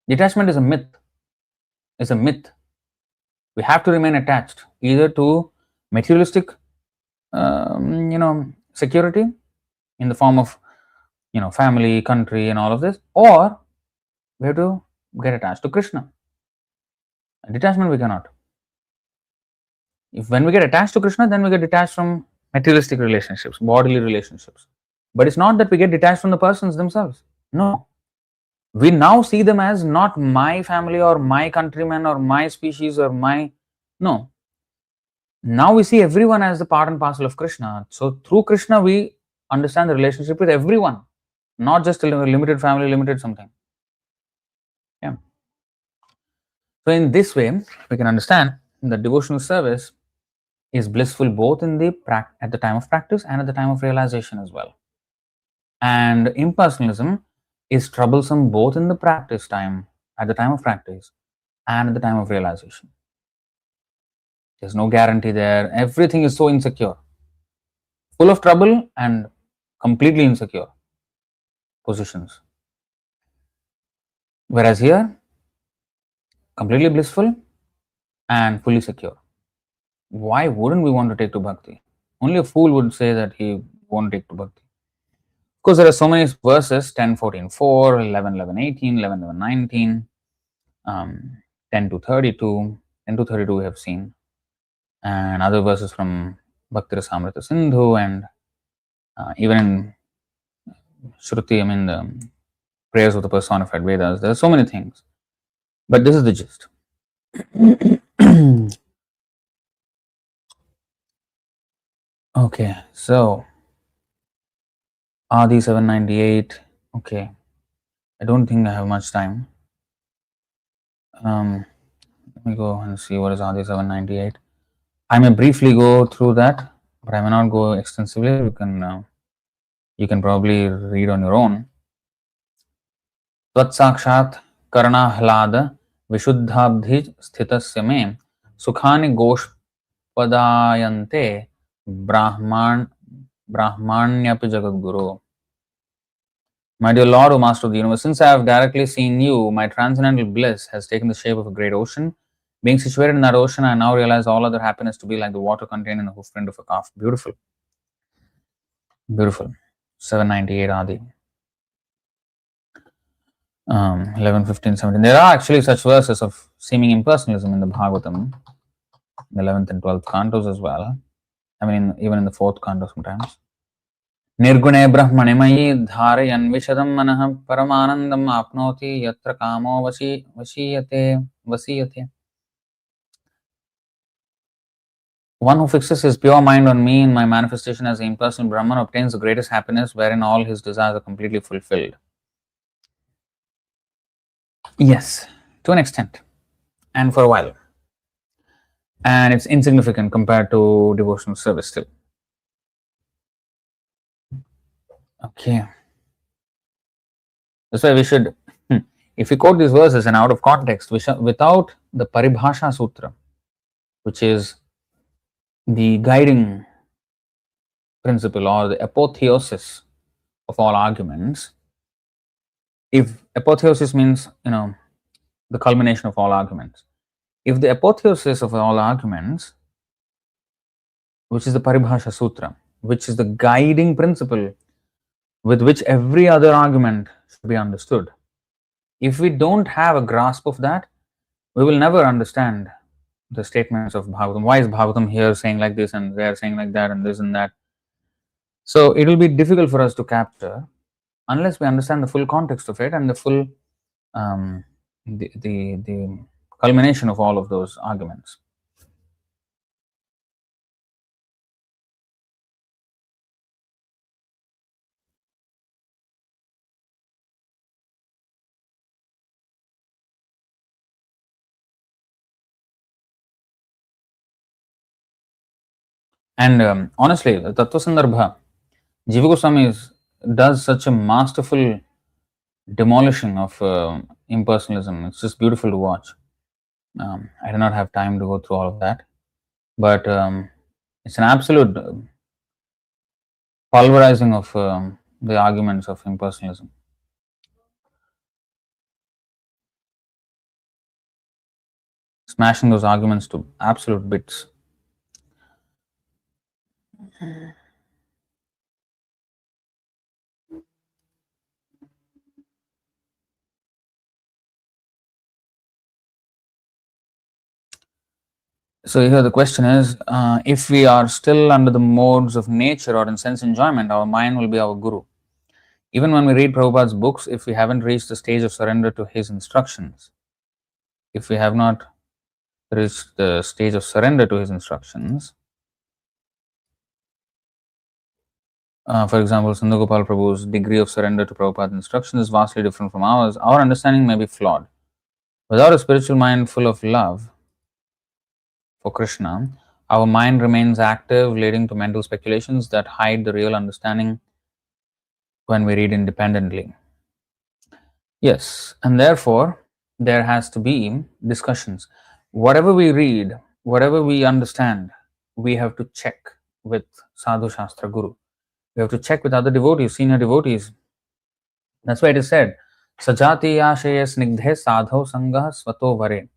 Detachment is a myth. It's a myth. We have to remain attached either to materialistic, security in the form of, family, country, and all of this, or we have to get attached to Krishna. Detachment we cannot. When we get attached to Krishna, then we get detached from materialistic relationships, bodily relationships. But it's not that we get detached from the persons themselves. No. We now see them as not my family or my countrymen or my species or my. No. Now we see everyone as the part and parcel of Krishna. So through Krishna, we understand the relationship with everyone, not just a limited family, limited something. Yeah. So in this way, we can understand that devotional service is blissful both at the time of practice and at the time of realization as well. And impersonalism is troublesome both in the practice time, at the time of practice, and at the time of realization. There's no guarantee there. Everything is so insecure, full of trouble and completely insecure positions. Whereas here, completely blissful and fully secure. Why wouldn't we want to take to bhakti? Only a fool would say that he won't take to bhakti. Of course, there are so many verses: 10, 14, 4, 11, 11, 18, 11, 11, 19, 10 to 32, 10 to 32 we have seen, and other verses from Bhakti Rasamrita Sindhu, and even in Shruti, I mean the prayers of the personified Vedas. There are so many things, but this is the gist. Okay, so Adi 798. Okay, I don't think I have much time. Let me go and see what is Adi 798. I may briefly go through that, but I may not go extensively. You can probably read on your own. त्वत्साक्षात् करणाह्लाद विशुद्धाब्धि स्थितस्य मे सुखानि गोष्पदायन्ते ब्राह्मण्यपि जगद्गुरो. My dear Lord, O Master of the Universe, since I have directly seen you, my transcendental bliss has taken the shape of a great ocean. Being situated in that ocean, I now realize all other happiness to be like the water contained in the hoofprint of a calf. Beautiful. Beautiful. 798 Adi. 11, 15, 17. There are actually such verses of seeming impersonalism in the Bhagavatam, in the 11th and 12th cantos as well. I mean, even in the 4th canto sometimes. Nirgune brahmane mayi dharayan vishadam manah paramanandam apnoti yatra kamo vasiyate. One who fixes his pure mind on me in my manifestation as the impersonal Brahman obtains the greatest happiness wherein all his desires are completely fulfilled. Yes, to an extent, and for a while. And it's insignificant compared to devotional service still. Okay. That's why we should, if we quote these verses and out of context, without the Paribhasha Sutra, which is the guiding principle or the apotheosis of all arguments, if apotheosis means, the culmination of all arguments, if the apotheosis of all arguments, which is the Paribhasha Sutra, which is the guiding principle with which every other argument should be understood, if we don't have a grasp of that, we will never understand the statements of Bhagavatam. Why is Bhagavatam here saying like this and there saying like that and this and that? So it will be difficult for us to capture unless we understand the full context of it and the full the culmination of all of those arguments. And honestly, Tattva Sandarbha, Jiva Goswami does such a masterful demolishing of impersonalism. It's just beautiful to watch. I do not have time to go through all of that, but it's an absolute pulverizing of the arguments of impersonalism. Smashing those arguments to absolute bits. So here the question is, if we are still under the modes of nature or in sense enjoyment, our mind will be our guru. Even when we read Prabhupada's books, if we haven't reached the stage of surrender to his instructions, if we have not reached the stage of surrender to his instructions, for example, Sandhagopal Prabhu's degree of surrender to Prabhupada's instructions is vastly different from ours. Our understanding may be flawed. Without a spiritual mind full of love for Krishna, our mind remains active, leading to mental speculations that hide the real understanding when we read independently. Yes, and therefore, there has to be discussions. Whatever we read, whatever we understand, we have to check with Sadhu Shastra Guru. We have to check with other devotees, senior devotees. That's why it is said, Sajati Ashaya Snigdhe Sadho Sangha Svato Vare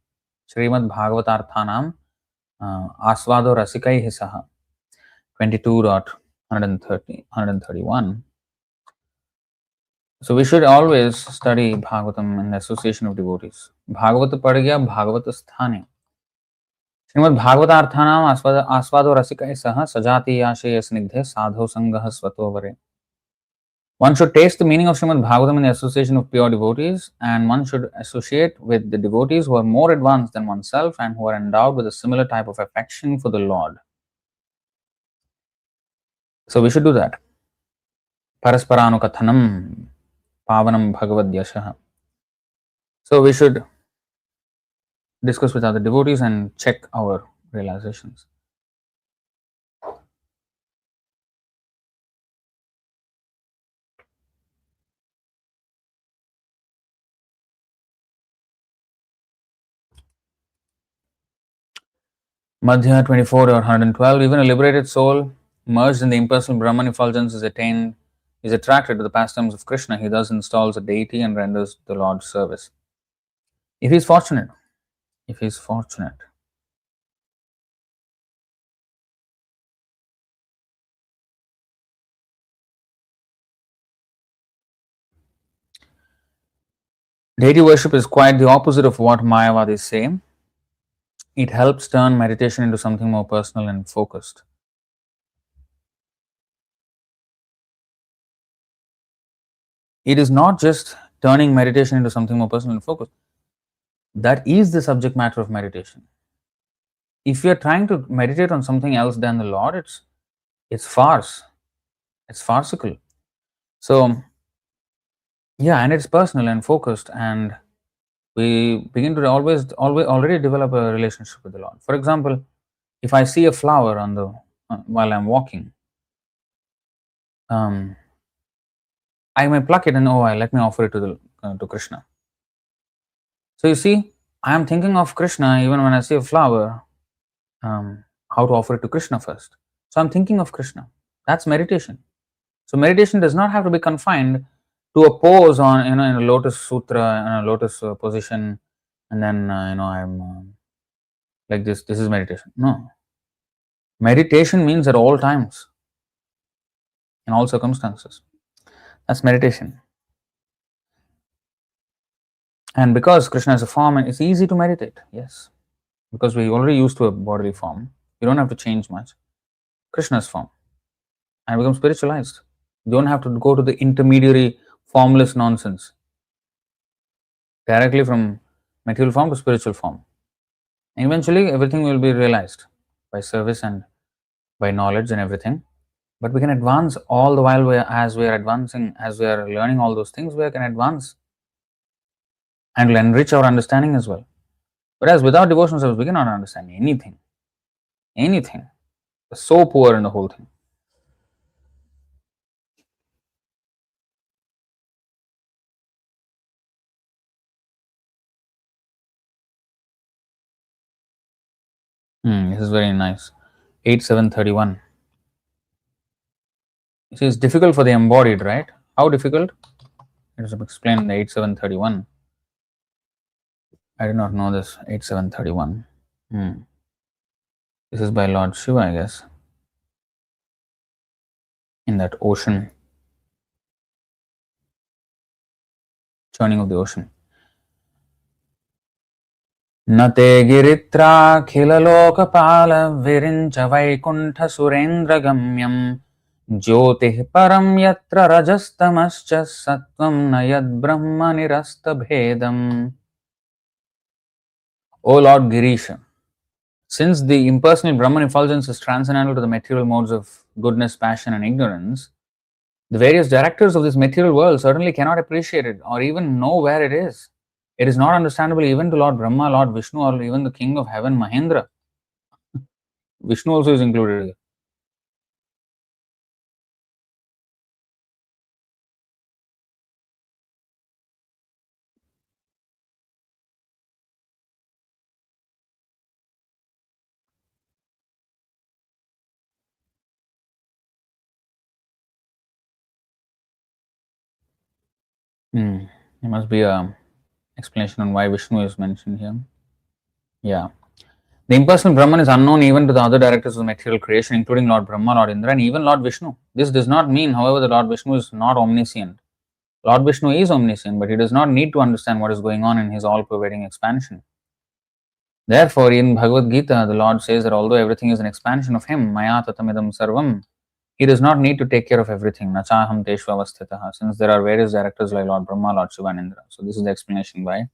Srimad Bhagavatarthanam Asvado Rasikai Hisaha 22.131. So we should always study Bhagavatam in the association of devotees. Bhagavata Padagya Bhagavata Sthane. श्रीमद्भागवतार्थानाम् आस्वादो रसिकैः सह सजातीयाशय स्निग्धे साधो संगः स्वतो वरे. One should taste the meaning of Srimad Bhagavatam in the association of pure devotees, and one should associate with the devotees who are more advanced than oneself and who are endowed with a similar type of affection for the Lord. So we should do that. Parasparanukathanam pavanam bhagavadyashah. So we should discuss with other devotees and check our realizations. Madhya 24 or 112. Even a liberated soul merged in the impersonal Brahman effulgence is attracted to the pastimes of Krishna. He thus installs a deity and renders the Lord service. If he is fortunate. If he is fortunate. Deity worship is quite the opposite of what Mayavadis say. It helps turn meditation into something more personal and focused. It is not just turning meditation into something more personal and focused. That is the subject matter of meditation. If you are trying to meditate on something else than the Lord, it's farce. It's farcical. So, yeah, and it's personal and focused, and we begin to already develop a relationship with the Lord. For example, if I see a flower on the while I'm walking, I may pluck it and let me offer it to Krishna. So you see, I am thinking of Krishna even when I see a flower. How to offer it to Krishna first. So I'm thinking of Krishna. That's meditation. So meditation does not have to be confined to a pose on in a lotus sutra, in a lotus position, and then I'm like this. This is meditation. No. Meditation means at all times, in all circumstances. That's meditation. And because Krishna is a form, it's easy to meditate. Yes, because we already used to a bodily form. You don't have to change much. Krishna's form, and become spiritualized. You don't have to go to the intermediary formless nonsense. Directly from material form to spiritual form. And eventually, everything will be realized by service and by knowledge and everything. But we can advance all the while as we are advancing, as we are learning all those things, we can advance and will enrich our understanding as well. Whereas without devotional service, we cannot understand anything. Anything. We're so poor in the whole thing. This is very nice. 8731. You see, it's difficult for the embodied, right? How difficult? It is explained in the 8731. I did not know this. 8731. This is by Lord Shiva, I guess. In that ocean. Churning of the ocean. Nate giritra khilalokapala virincha vaikunta surendra gamyam jyotih param yatra rajastamascha sattvam nayad brahma nirasta bhedam. O Lord Girisha, since the impersonal Brahman effulgence is transcendental to the material modes of goodness, passion and ignorance, the various directors of this material world certainly cannot appreciate it or even know where it is. It is not understandable even to Lord Brahma, Lord Vishnu, or even the King of Heaven, Mahendra. Vishnu also is included here. There must be a explanation on why Vishnu is mentioned here. Yeah. The impersonal Brahman is unknown even to the other directors of material creation, including Lord Brahma, Lord Indra, and even Lord Vishnu. This does not mean, however, that Lord Vishnu is not omniscient. Lord Vishnu is omniscient, but he does not need to understand what is going on in his all-pervading expansion. Therefore, in Bhagavad Gita, the Lord says that although everything is an expansion of Him, Maya tatamidam sarvam, He does not need to take care of everything. Nachaham teshva avasthitaha, since there are various directors like Lord Brahma, Lord Shiva, and Indra. So, this is the explanation by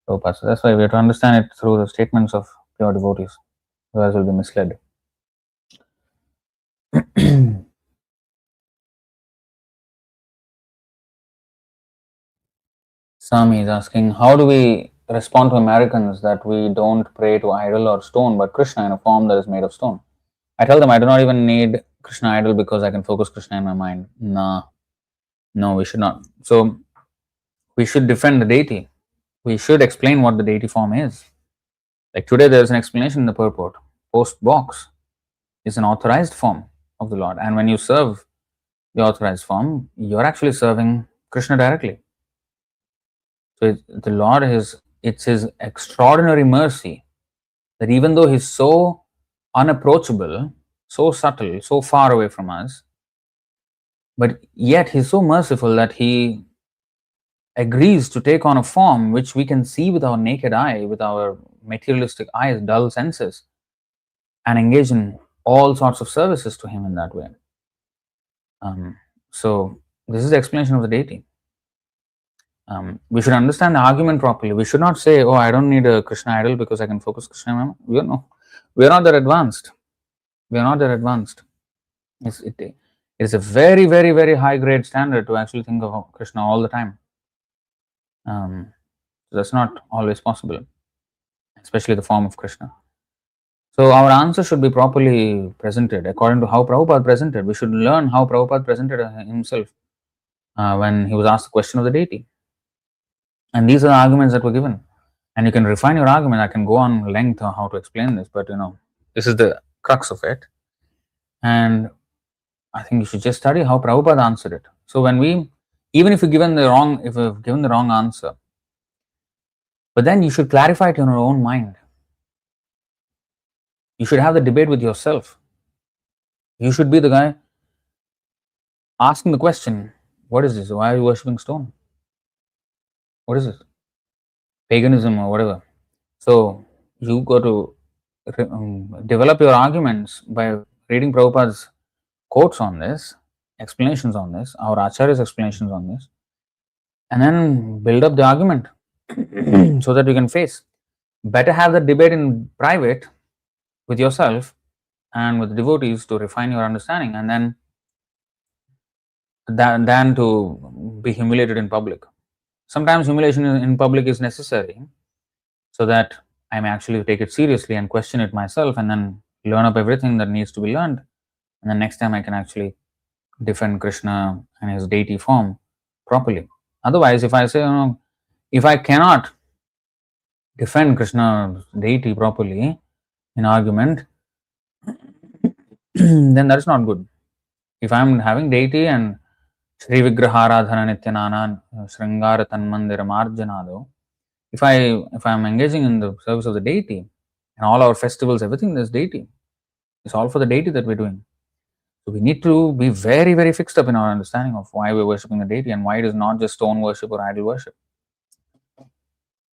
Prabhupada. So, that's why we have to understand it through the statements of pure devotees, otherwise, we'll be misled. Sami is asking, how do we respond to Americans that we don't pray to idol or stone, but Krishna in a form that is made of stone? I tell them I do not even need Krishna idol because I can focus Krishna in my mind. Nah, no, we should not. So we should defend the deity. We should explain what the deity form is. Like today, there is an explanation in the purport. Post box is an authorized form of the Lord, and when you serve the authorized form, you're actually serving Krishna directly. So the Lord is, it's His extraordinary mercy that even though He's so unapproachable, so subtle, so far away from us, but yet He's so merciful that He agrees to take on a form which we can see with our naked eye, with our materialistic eyes, dull senses, and engage in all sorts of services to Him in that way. So this is the explanation of the deity. We should understand the argument properly. We should not say, "Oh, I don't need a Krishna idol because I can focus Krishna." We are not that advanced. We are not that advanced. It is a very, very, very high grade standard to actually think of Krishna all the time. That's not always possible, especially the form of Krishna. So our answer should be properly presented according to how Prabhupada presented. We should learn how Prabhupada presented himself when he was asked the question of the deity. And these are the arguments that were given. And you can refine your argument. I can go on length on how to explain this, but this is the crux of it. And I think you should just study how Prabhupada answered it. So when even if you've given the wrong answer, but then you should clarify it in your own mind. You should have the debate with yourself. You should be the guy asking the question, what is this? Why are you worshipping stone? What is this? Paganism or whatever. So you got to develop your arguments by reading Prabhupada's quotes on this, explanations on this, our Acharya's explanations on this, and then build up the argument so that you can face. Better have the debate in private with yourself and with devotees to refine your understanding, and then than to be humiliated in public. Sometimes humiliation in public is necessary so that I may actually take it seriously and question it myself and then learn up everything that needs to be learned. And then next time I can actually defend Krishna and his deity form properly. Otherwise, if I say, if I cannot defend Krishna's deity properly in argument, then that is not good. If I am having deity and Shri Vigraharadhana Nityanana Sringara Tanmandira Marjanado, if I am engaging in the service of the deity and all our festivals, everything is deity. It's all for the deity that we're doing. So we need to be very, very fixed up in our understanding of why we're worshipping the deity and why it is not just stone worship or idol worship.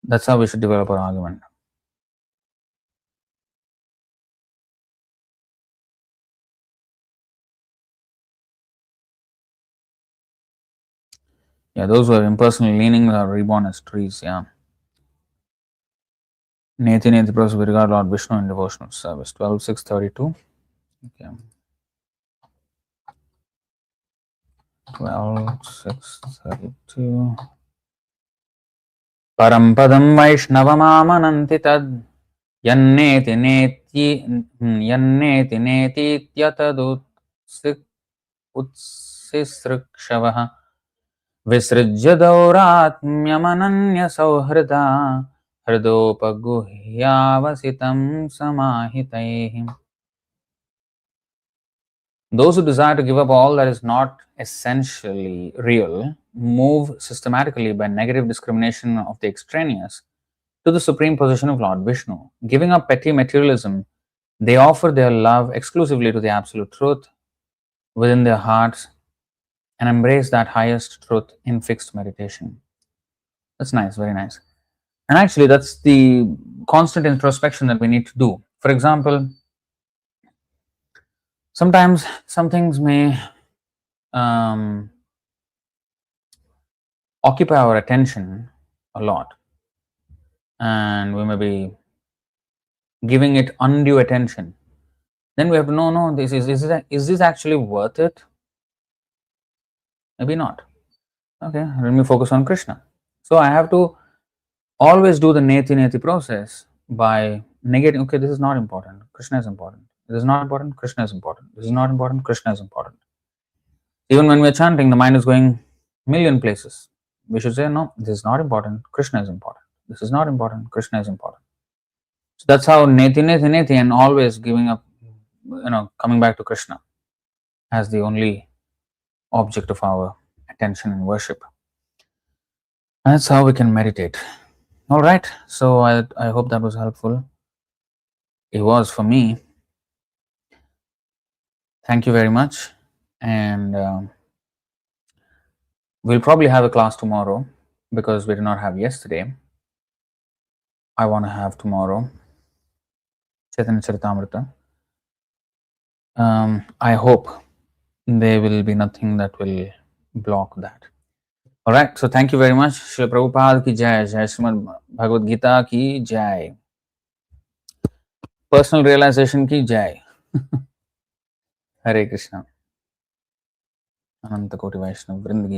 That's how we should develop our argument. Yeah, those who are impersonal leanings are reborn as trees. Yeah. Neti Neti Prabhu, we regard Lord Vishnu in devotional service. 12.6.32. Okay. 12.6.32. Param padam Vaishnavamamananti tad yanneti neti yatadut utsisrikshavaha visrijya dauratmyamananya sauhrida hridopaguhyavasitam samahitaihi. Those who desire to give up all that is not essentially real move systematically by negative discrimination of the extraneous to the supreme position of Lord Vishnu. Giving up petty materialism, they offer their love exclusively to the absolute truth within their hearts and embrace that highest truth in fixed meditation. That's nice, very nice. And actually, that's the constant introspection that we need to do. For example, sometimes some things may occupy our attention a lot, and we may be giving it undue attention. Then we have to know, no, is this actually worth it? Maybe not. Okay, let me focus on Krishna. So I have to always do the neti process by negating. Okay, this is not important. Krishna is important. This is not important. Krishna is important. This is not important. Krishna is important. Even when we are chanting, the mind is going million places. We should say, no, this is not important. Krishna is important. This is not important. Krishna is important. So that's how neti, and always giving up, coming back to Krishna as the only object of our attention and worship. That's how we can meditate. All right. So I hope that was helpful. It was for me. Thank you very much. And we'll probably have a class tomorrow because we did not have yesterday. I want to have tomorrow Chaitanya Charitamrita. I hope there will be nothing that will block that. All right. So thank you very much. Srila Prabhupada ki jai, Jai Srimad Bhagavad Gita ki jai, personal realization ki jai. Hare Krishna. Ananta Koti Vaishnava Vrinda ki